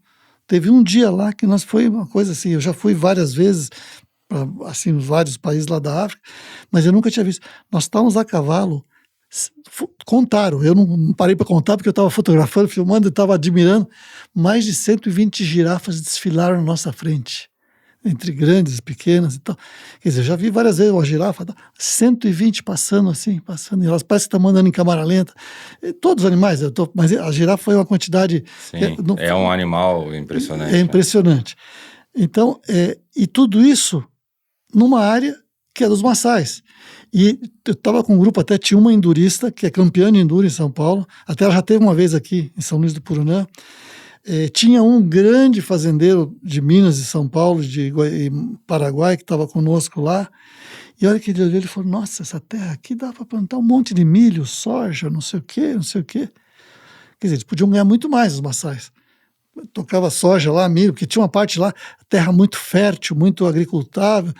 Teve um dia lá que foi uma coisa assim, eu já fui várias vezes para assim, vários países lá da África, mas eu nunca tinha visto. Nós estávamos a cavalo, contaram, eu não parei para contar porque eu estava fotografando, filmando, eu estava admirando, mais de 120 girafas desfilaram na nossa frente, entre grandes e pequenas e tal. Quer dizer, eu já vi várias vezes uma girafa, 120 passando assim, e elas parecem que estão andando em câmara lenta. Todos os animais, mas a girafa foi uma quantidade... Sim, é um animal impressionante. É impressionante. Né? Então, e tudo isso numa área que é dos Massais. E eu estava com um grupo, até tinha uma endurista, que é campeã de enduro em São Paulo, até ela já teve uma vez aqui em São Luís do Purunã. Tinha um grande fazendeiro de Minas e São Paulo, de Paraguai, que estava conosco lá, e olha que ele falou, nossa, essa terra aqui dá para plantar um monte de milho, soja, não sei o quê. Quer dizer, eles podiam ganhar muito mais os Massais. Tocava soja lá, milho, porque tinha uma parte lá, terra muito fértil, muito agricultável.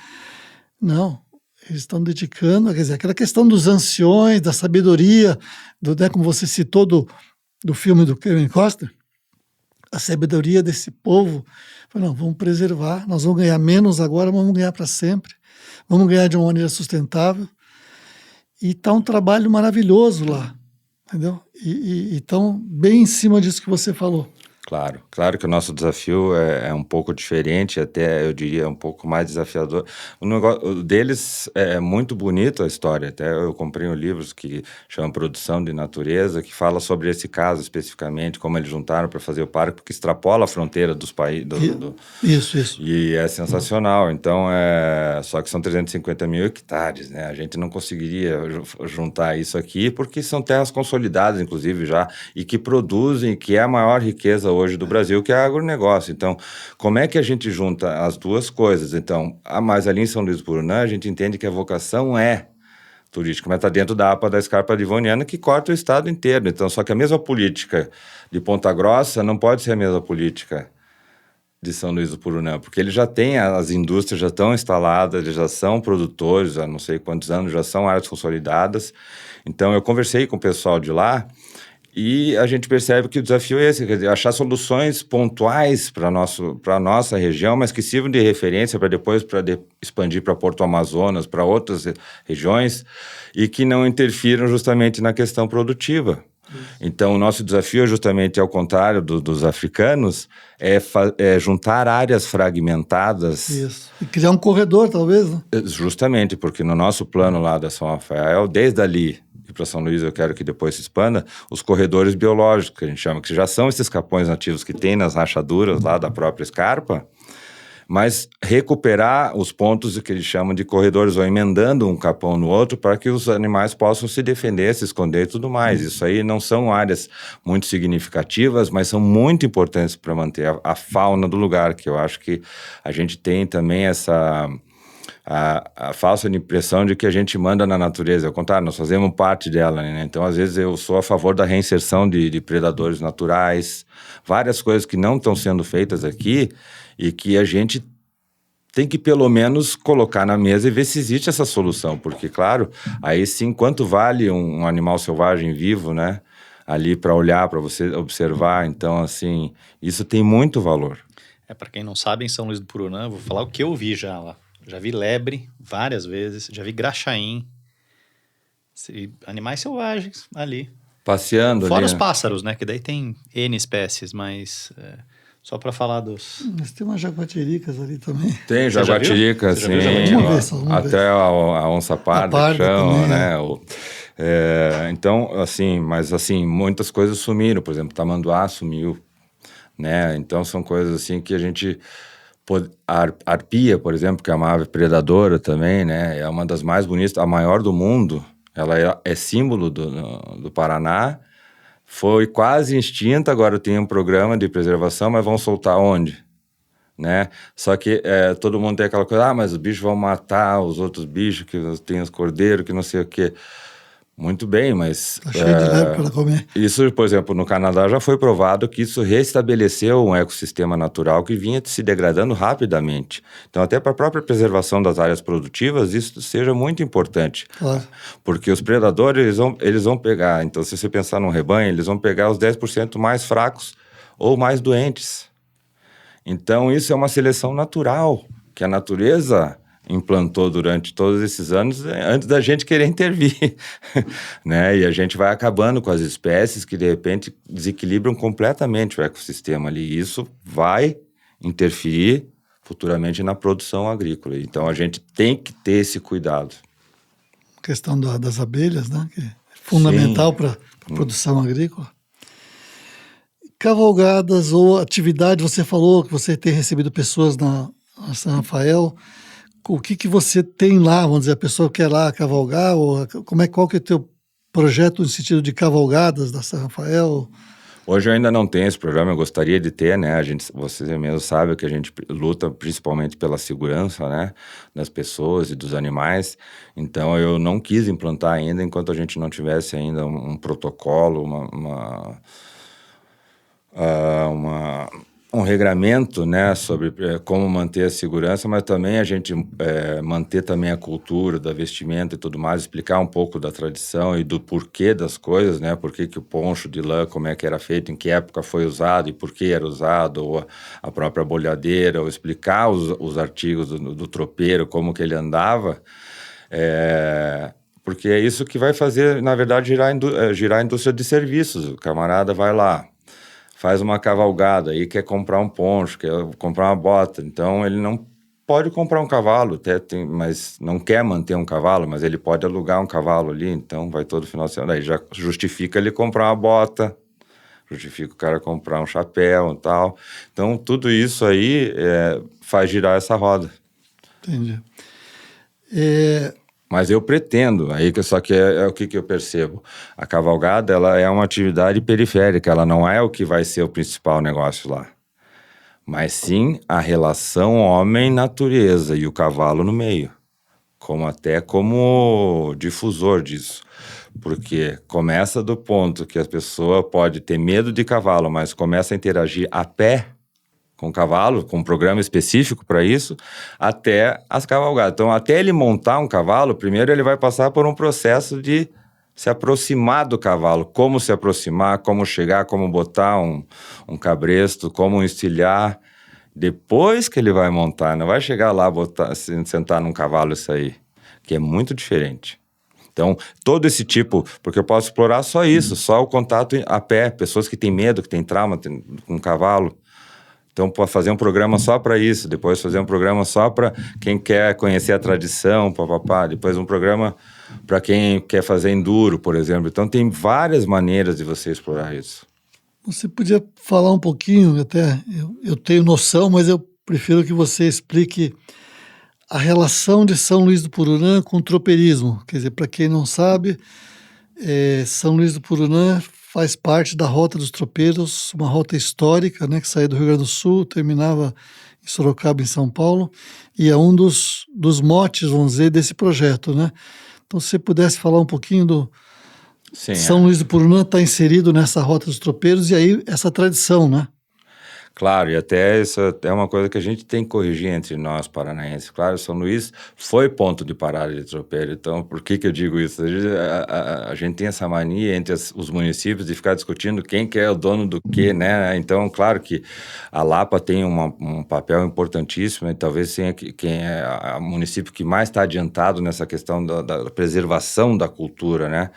Não, eles estão dedicando, quer dizer, aquela questão dos anciões, da sabedoria, né, como você citou do filme do Kevin Costner, a sabedoria desse povo, não, vamos preservar, nós vamos ganhar menos agora, mas vamos ganhar para sempre, vamos ganhar de uma maneira sustentável, e está um trabalho maravilhoso lá, entendeu? E estão bem em cima disso que você falou. Claro que o nosso desafio é um pouco diferente, até eu diria um pouco mais desafiador. O negócio deles é muito bonito a história, até eu comprei um livro que chama Produção de Natureza, que fala sobre esse caso especificamente, como eles juntaram para fazer o parque, porque extrapola a fronteira dos países. Isso. E é sensacional, então só que são 350 mil hectares, né? A gente não conseguiria juntar isso aqui, porque são terras consolidadas, inclusive, já, e que produzem, que é a maior riqueza hoje do Brasil, que é agronegócio. Então, como é que a gente junta as duas coisas? Então, mas ali em São Luís do Purunã, a gente entende que a vocação é turística, mas está dentro da APA da Escarpa Livoniana, que corta o estado inteiro. Então, só que a mesma política de Ponta Grossa não pode ser a mesma política de São Luís do Purunã, porque ele já tem, as indústrias já estão instaladas, eles já são produtores há não sei quantos anos, já são áreas consolidadas. Então, eu conversei com o pessoal de lá e a gente percebe que o desafio é esse, quer dizer, achar soluções pontuais para a nossa região, mas que sirvam de referência para depois expandir para Porto Amazonas, para outras regiões, e que não interfiram justamente na questão produtiva. Então, o nosso desafio, justamente ao contrário dos africanos, é juntar áreas fragmentadas. Isso. E criar um corredor, talvez, né? Justamente, porque no nosso plano lá da São Rafael, desde ali e para São Luís, eu quero que depois se expanda, os corredores biológicos, que a gente chama, que já são esses capões nativos que tem nas rachaduras lá da própria escarpa, mas recuperar os pontos que eles chamam de corredores, ou emendando um capão no outro para que os animais possam se defender, se esconder e tudo mais. Isso aí não são áreas muito significativas, mas são muito importantes para manter a fauna do lugar, que eu acho que a gente tem também essa... A falsa impressão de que a gente manda na natureza, ao contrário, nós fazemos parte dela, né? Então, às vezes, eu sou a favor da reinserção de predadores naturais, várias coisas que não estão sendo feitas aqui e que a gente tem que, pelo menos, colocar na mesa e ver se existe essa solução, porque, claro, aí sim, quanto vale um animal selvagem vivo, né? Ali para olhar, para você observar, então, assim, isso tem muito valor. Para quem não sabe, em São Luís do Purunã, vou falar o que eu vi já lá. Já vi lebre várias vezes, já vi graxaim, animais selvagens ali. Passeando Fora ali, os né? pássaros, né? Que daí tem N espécies, mas só para falar dos... Mas tem umas jaguatiricas ali também. Tem Você já viu? jaguatirica, Você já sim. viu jaguatirica? Vamos ver. Até a onça parda, que chama, também, né? Então, assim, mas assim, muitas coisas sumiram. Por exemplo, tamanduá sumiu, né? Então, são coisas assim que a gente... A arpia, por exemplo, que é uma ave predadora também, né? É uma das mais bonitas, a maior do mundo. Ela é símbolo do Paraná. Foi quase extinta, agora tem um programa de preservação, mas vão soltar onde? Né? Só que todo mundo tem aquela coisa, mas os bichos vão matar os outros bichos, que tem os cordeiros, que não sei o quê. Muito bem, mas... Tá cheio de lebre para comer. Isso, por exemplo, no Canadá já foi provado que isso restabeleceu um ecossistema natural que vinha se degradando rapidamente. Então, até para a própria preservação das áreas produtivas, isso seja muito importante. Claro. Porque os predadores, eles vão pegar... Então, se você pensar num rebanho, eles vão pegar os 10% mais fracos ou mais doentes. Então, isso é uma seleção natural, que a natureza implantou durante todos esses anos, antes da gente querer intervir, né? E a gente vai acabando com as espécies que, de repente, desequilibram completamente o ecossistema ali. E isso vai interferir futuramente na produção agrícola. Então, a gente tem que ter esse cuidado. A questão das abelhas, né? Que é fundamental para a produção agrícola. Cavalgadas ou atividade, você falou que você tem recebido pessoas na São Rafael. O que você tem lá, vamos dizer, a pessoa quer lá cavalgar, ou qual que é o teu projeto no sentido de cavalgadas da São Rafael? Hoje eu ainda não tenho esse programa, eu gostaria de ter, né? Você mesmo sabe que a gente luta principalmente pela segurança, né? Das pessoas e dos animais. Então eu não quis implantar ainda enquanto a gente não tivesse ainda um protocolo, um regramento, né, sobre como manter a segurança, mas também a gente manter também a cultura da vestimenta e tudo mais, explicar um pouco da tradição e do porquê das coisas, né, por que o poncho de lã, como é que era feito, em que época foi usado e por que era usado, ou a própria bolhadeira, ou explicar os artigos do tropeiro, como que ele andava, porque é isso que vai fazer, na verdade, girar a indústria de serviços. O camarada vai lá, faz uma cavalgada, aí quer comprar um poncho, quer comprar uma bota, então ele não pode comprar um cavalo, mas não quer manter um cavalo, mas ele pode alugar um cavalo ali, então vai todo final de semana, aí já justifica ele comprar uma bota, justifica o cara comprar um chapéu e tal, então tudo isso aí faz girar essa roda. Entendi. Mas eu pretendo, aí só que é o que eu percebo. A cavalgada, ela é uma atividade periférica, ela não é o que vai ser o principal negócio lá. Mas sim a relação homem-natureza e o cavalo no meio. Como difusor disso. Porque começa do ponto que a pessoa pode ter medo de cavalo, mas começa a interagir a pé com o cavalo, com um programa específico para isso, até as cavalgadas. Então, até ele montar um cavalo, primeiro ele vai passar por um processo de se aproximar do cavalo. Como se aproximar, como chegar, como botar um cabresto, como estilhar. Depois que ele vai montar, não vai chegar lá, sentar num cavalo e sair, que é muito diferente. Então, todo esse tipo, porque eu posso explorar só isso, só o contato a pé, pessoas que têm medo, que têm trauma com cavalo. Então, pode fazer um programa só para isso, depois fazer um programa só para quem quer conhecer a tradição, papapá, depois um programa para quem quer fazer enduro, por exemplo. Então, tem várias maneiras de você explorar isso. Você podia falar um pouquinho, até eu tenho noção, mas eu prefiro que você explique a relação de São Luís do Purunã com o tropeirismo. Quer dizer, para quem não sabe, São Luís do Purunã faz parte da Rota dos Tropeiros, uma rota histórica, né, que saía do Rio Grande do Sul, terminava em Sorocaba, em São Paulo, e é um dos motes, vamos dizer, desse projeto, né? Então, se você pudesse falar um pouquinho do Sim, São Luís do Purunã está inserido nessa Rota dos Tropeiros, e aí essa tradição, né? Claro, e até isso é uma coisa que a gente tem que corrigir entre nós paranaenses. Claro, São Luís foi ponto de parada de tropeiro, então por que eu digo isso? A gente tem essa mania entre os municípios de ficar discutindo quem que é o dono do quê, né? Então, claro que a Lapa tem um papel importantíssimo, e talvez tenha quem é o município que mais está adiantado nessa questão da preservação da cultura, né?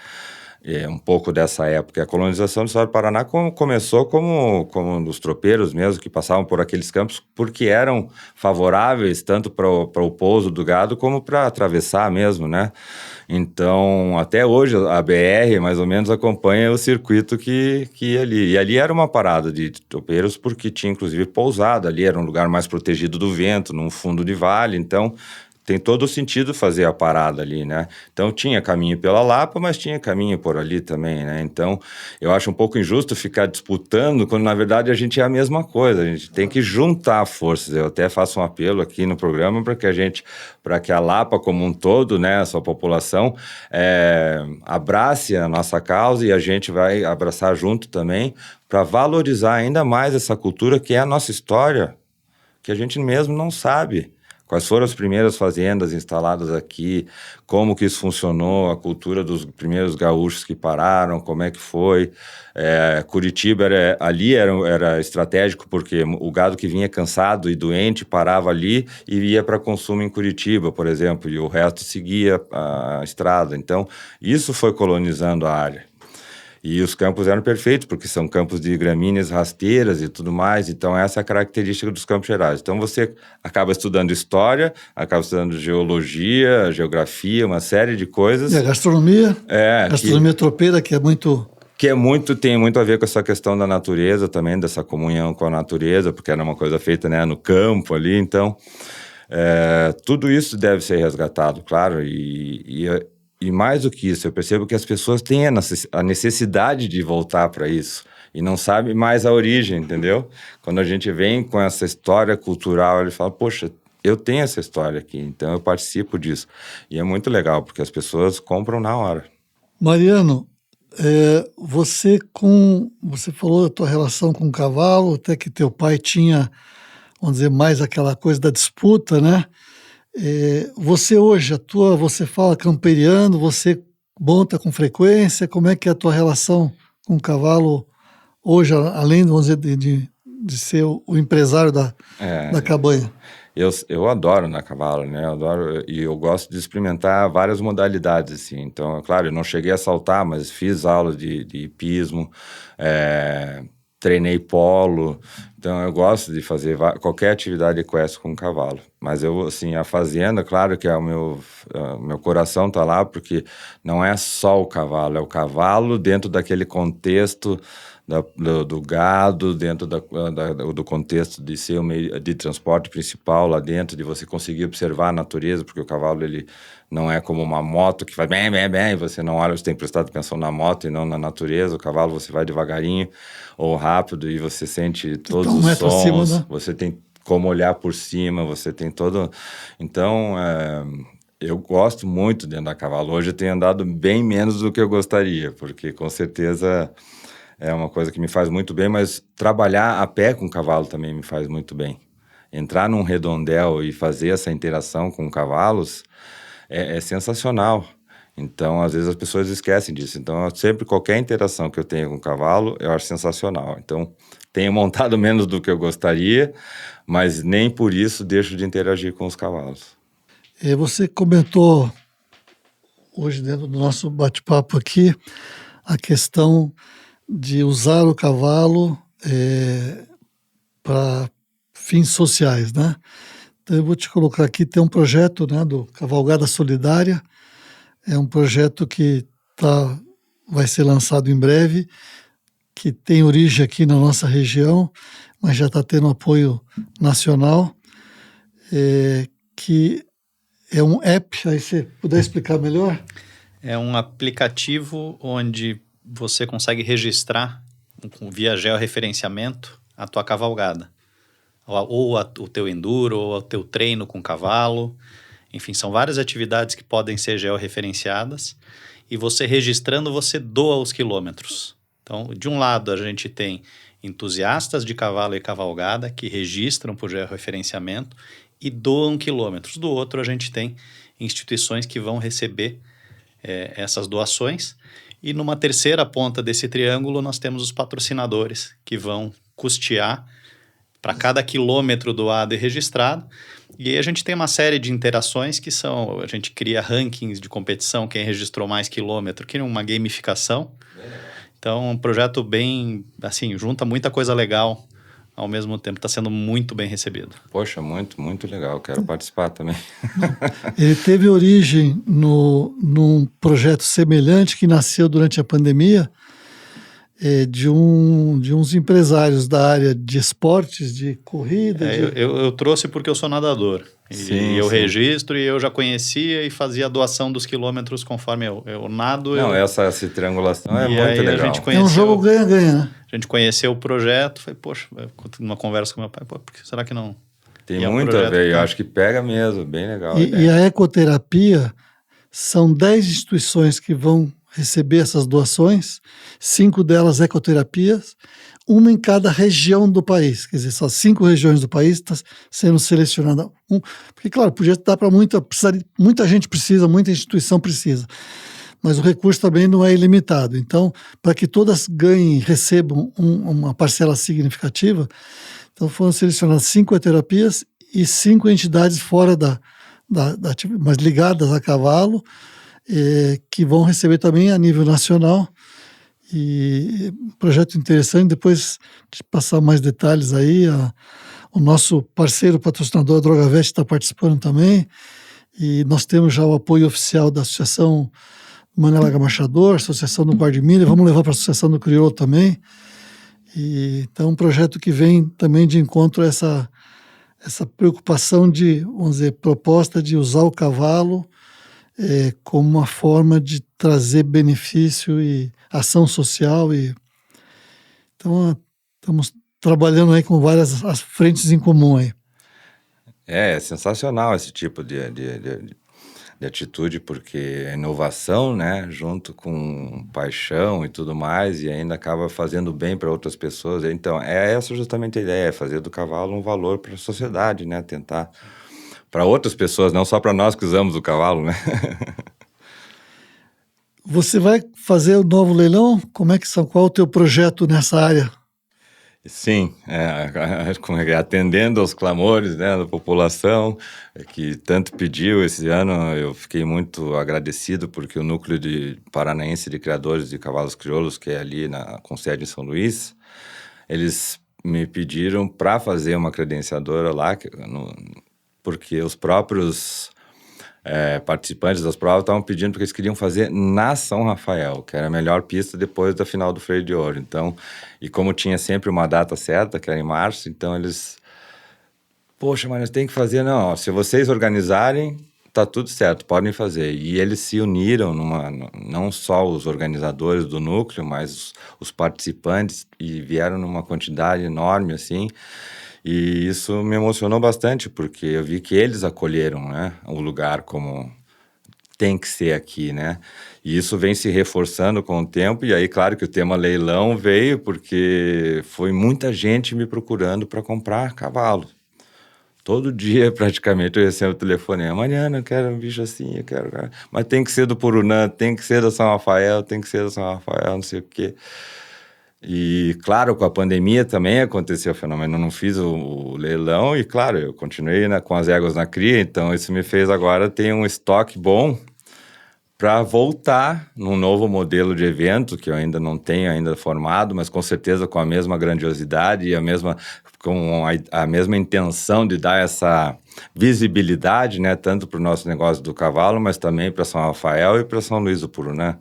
Um pouco dessa época. A colonização do estado do Paraná começou como os tropeiros mesmo, que passavam por aqueles campos, porque eram favoráveis tanto para o pouso do gado como para atravessar mesmo, né? Então, até hoje, a BR mais ou menos acompanha o circuito que ia ali. E ali era uma parada de tropeiros, porque tinha inclusive pousada, ali era um lugar mais protegido do vento, num fundo de vale, então tem todo o sentido fazer a parada ali, né? Então tinha caminho pela Lapa, mas tinha caminho por ali também, né? Então eu acho um pouco injusto ficar disputando quando na verdade a gente é a mesma coisa, a gente tem que juntar forças. Eu até faço um apelo aqui no programa para que a Lapa como um todo, né, a sua população, abrace a nossa causa, e a gente vai abraçar junto também para valorizar ainda mais essa cultura que é a nossa história, que a gente mesmo não sabe. Quais foram as primeiras fazendas instaladas aqui, como que isso funcionou, a cultura dos primeiros gaúchos que pararam, como é que foi. Curitiba era estratégico, porque o gado que vinha cansado e doente parava ali e ia para consumo em Curitiba, por exemplo, e o resto seguia a estrada. Então, isso foi colonizando a área. E os campos eram perfeitos, porque são campos de gramíneas rasteiras e tudo mais. Então, essa é a característica dos Campos Gerais. Então, você acaba estudando história, acaba estudando geologia, geografia, uma série de coisas. E a gastronomia, gastronomia tropeira, que é muito... Tem muito a ver com essa questão da natureza também, dessa comunhão com a natureza, porque era uma coisa feita, né, no campo ali. Então, tudo isso deve ser resgatado, claro, e mais do que isso, eu percebo que as pessoas têm a necessidade de voltar para isso e não sabem mais a origem, entendeu? Quando a gente vem com essa história cultural, ele fala, poxa, eu tenho essa história aqui, então eu participo disso. E é muito legal, porque as pessoas compram na hora. Mariano, você falou da tua relação com o cavalo, até que teu pai tinha, vamos dizer, mais aquela coisa da disputa, né? Você hoje, você fala camperiano, você monta com frequência, como é que é a tua relação com o cavalo hoje, além, vamos dizer, de ser o empresário da cabanha? Eu adoro andar a cavalo, né? Eu gosto de experimentar várias modalidades, assim. Então, claro, eu não cheguei a saltar, mas fiz aulas de hipismo, treinei polo, então eu gosto de fazer qualquer atividade equestre com cavalo. Mas eu, assim, a fazenda, claro que é meu coração tá lá, porque não é só o cavalo dentro daquele contexto do gado, dentro do contexto de ser o meio de transporte principal lá dentro, de você conseguir observar a natureza, porque o cavalo, ele não é como uma moto que vai bem, bem, bem, e você não olha, você tem que prestar atenção na moto e não na natureza. O cavalo, você vai devagarinho ou rápido e você sente todos os metro sons, acima, né? você tem como olhar por cima, você tem todo... Então, eu gosto muito de andar a cavalo. Hoje eu tenho andado bem menos do que eu gostaria, porque com certeza é uma coisa que me faz muito bem, mas trabalhar a pé com o cavalo também me faz muito bem. Entrar num redondel e fazer essa interação com cavalos é sensacional. Então, às vezes as pessoas esquecem disso. Então, qualquer interação que eu tenho com o cavalo, eu acho sensacional. Então, tenho montado menos do que eu gostaria, mas nem por isso deixo de interagir com os cavalos. Você comentou hoje dentro do nosso bate-papo aqui a questão de usar o cavalo para fins sociais, né? Então eu vou te colocar aqui, tem um projeto, né, do Cavalgada Solidária, é um projeto que vai ser lançado em breve, que tem origem aqui na nossa região, mas já está tendo apoio nacional, que é um app, aí você puder explicar melhor? É um aplicativo onde você consegue registrar via georreferenciamento a tua cavalgada. Ou o teu enduro, ou o teu treino com cavalo. Enfim, são várias atividades que podem ser georreferenciadas. E você registrando, você doa os quilômetros. Então, de um lado, a gente tem entusiastas de cavalo e cavalgada que registram por georreferenciamento e doam quilômetros. Do outro, a gente tem instituições que vão receber essas doações. E numa terceira ponta desse triângulo, nós temos os patrocinadores que vão custear para cada quilômetro doado e registrado. E aí a gente tem uma série de interações que são... A gente cria rankings de competição, quem registrou mais quilômetro, que é uma gamificação. Então, um projeto bem... assim, junta muita coisa legal ao mesmo tempo. Está sendo muito bem recebido. Poxa, muito, muito legal. Quero participar também. Ele teve origem num projeto semelhante que nasceu durante a pandemia, de uns empresários da área de esportes, de corrida. Eu trouxe porque eu sou nadador. E eu registro, e eu já conhecia e fazia a doação dos quilômetros conforme eu nado. Essa triangulação é muito legal. É um jogo ganha-ganha, né? A gente conheceu o projeto, falei, poxa, numa conversa com meu pai, por que será que não... Tem muito a ver, eu acho que pega mesmo, bem legal. E a ecoterapia, são 10 instituições que vão receber essas doações, 5 delas ecoterapias, uma em cada região do país, quer dizer, só 5 regiões do país está sendo selecionada. Porque, claro, podia dar para muita gente precisa, muita instituição precisa, mas o recurso também não é ilimitado. Então, para que todas ganhem, recebam uma parcela significativa, então foram selecionadas 5 terapias e 5 entidades fora mas ligadas a cavalo, que vão receber também a nível nacional. E um projeto interessante. Depois de passar mais detalhes aí, o nosso parceiro patrocinador, a Drogavet, está participando também, e nós temos já o apoio oficial da Associação Manela Gamachador, Associação do Guarda-Milha, vamos levar para a Associação do Crioulo também. Então, um projeto que vem também de encontro a essa preocupação vamos dizer, proposta de usar o cavalo como uma forma de trazer benefício e ação social. Então, estamos trabalhando aí com várias as frentes em comum aí. É sensacional esse tipo de atitude, porque é inovação, né, junto com paixão e tudo mais, e ainda acaba fazendo bem para outras pessoas. Então, essa justamente a ideia, fazer do cavalo um valor para a sociedade, né, tentar para outras pessoas, não só para nós que usamos o cavalo, né. Você vai fazer o novo leilão? Qual é o teu projeto nessa área? Sim, atendendo aos clamores, né, da população, que tanto pediu esse ano. Eu fiquei muito agradecido porque o Núcleo Paranaense de Criadores de Cavalos Crioulos, que é ali com sede em São Luís, eles me pediram para fazer uma credenciadora lá, porque os próprios participantes das provas estavam pedindo porque eles queriam fazer na São Rafael, que era a melhor pista depois da final do Freio de Ouro. Então, e como tinha sempre uma data certa, que era em março, então eles... Poxa, mas tem que fazer... Não, ó, se vocês organizarem, tá tudo certo, podem fazer. E eles se uniram, não só os organizadores do núcleo, mas os participantes, e vieram numa quantidade enorme, assim... E isso me emocionou bastante, porque eu vi que eles acolheram, né, o lugar como tem que ser aqui, né? E isso vem se reforçando com o tempo, e aí, claro que o tema leilão veio, porque foi muita gente me procurando para comprar cavalo. Todo dia, praticamente, eu recebo o telefone, Mariana, eu quero um bicho assim, eu quero... Mas tem que ser do Purunã, tem que ser da São Rafael, tem que ser da São Rafael, não sei o quê. E, claro, com a pandemia também aconteceu o fenômeno. Eu não fiz o leilão e, claro, eu continuei com as éguas na cria, então isso me fez agora ter um estoque bom para voltar num novo modelo de evento, que eu ainda não tenho ainda formado, mas com certeza com a mesma grandiosidade e com a mesma intenção de dar essa visibilidade, né, tanto para o nosso negócio do cavalo, mas também para São Rafael e para São Luís do Purunã.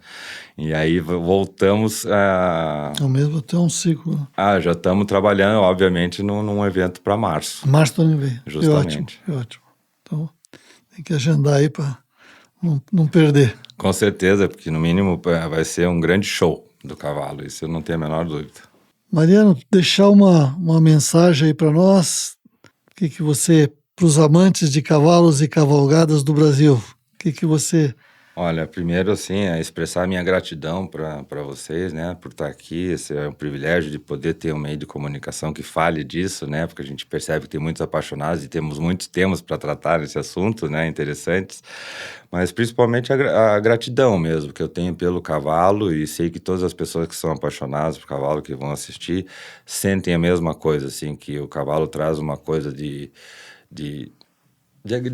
E aí voltamos a... É o mesmo até um ciclo. já estamos trabalhando, obviamente, num evento para março. Março do ano que vem. Justamente. Ótimo. Então, tem que agendar aí para não perder. Com certeza, porque no mínimo vai ser um grande show do cavalo, isso eu não tenho a menor dúvida. Mariano, deixar uma mensagem aí para nós, que você, para os amantes de cavalos e cavalgadas do Brasil, que você... Olha, primeiro, assim, expressar a minha gratidão para vocês, né, por estar aqui. Esse é um privilégio de poder ter um meio de comunicação que fale disso, né, porque a gente percebe que tem muitos apaixonados e temos muitos temas para tratar nesse assunto, né, interessantes, mas principalmente a gratidão mesmo que eu tenho pelo cavalo, e sei que todas as pessoas que são apaixonadas por cavalo, que vão assistir, sentem a mesma coisa, assim, que o cavalo traz uma coisa de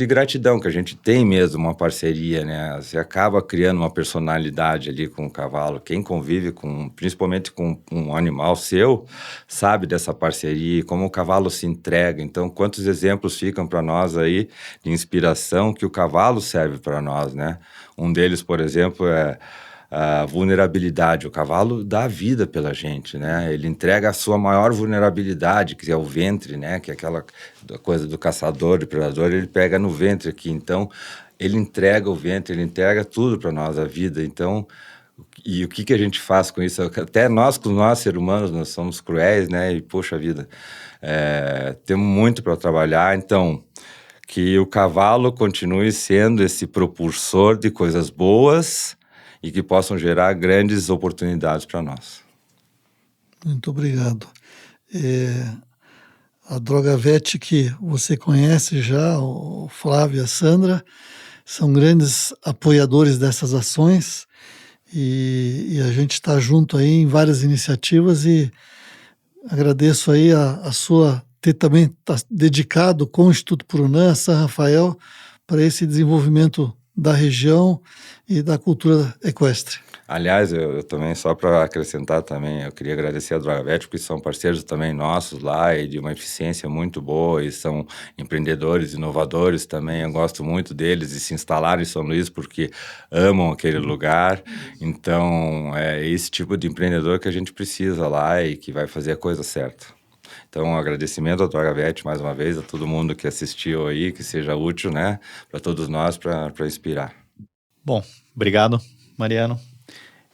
gratidão, que a gente tem mesmo uma parceria, né? Você acaba criando uma personalidade ali com o cavalo. Quem convive principalmente com um animal seu, sabe dessa parceria, como o cavalo se entrega. Então, quantos exemplos ficam para nós aí de inspiração que o cavalo serve para nós, né? Um deles, por exemplo, é a vulnerabilidade. O cavalo dá a vida pela gente, né? Ele entrega a sua maior vulnerabilidade, que é o ventre, né? Que é aquela coisa do caçador, do predador, ele pega no ventre aqui. Então, ele entrega o ventre, ele entrega tudo para nós, a vida. Então, e o que a gente faz com isso? Até nós, com nós, seres humanos, nós somos cruéis, né? E, poxa vida, temos muito para trabalhar. Então, que o cavalo continue sendo esse propulsor de coisas boas e que possam gerar grandes oportunidades para nós. Muito obrigado. A Drogavet, que você conhece já, o Flávio e a Sandra, são grandes apoiadores dessas ações, e a gente está junto aí em várias iniciativas, e agradeço aí a sua ter também dedicado com o Instituto Purunã, São Rafael, para esse desenvolvimento da região e da cultura equestre. Aliás, eu também, só para acrescentar também, eu queria agradecer a Drogavet, porque são parceiros também nossos lá e de uma eficiência muito boa, e são empreendedores, inovadores também. Eu gosto muito deles e se instalaram em São Luís porque amam aquele lugar. Então, é esse tipo de empreendedor que a gente precisa lá e que vai fazer a coisa certa. Então, um agradecimento ao Drogavet mais uma vez, a todo mundo que assistiu aí, que seja útil, né, para todos nós, para inspirar. Bom, obrigado, Mariano.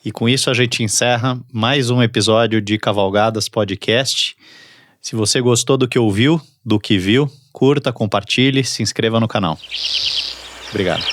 E com isso a gente encerra mais um episódio de Cavalgadas Podcast. Se você gostou do que ouviu, do que viu, curta, compartilhe, se inscreva no canal. Obrigado.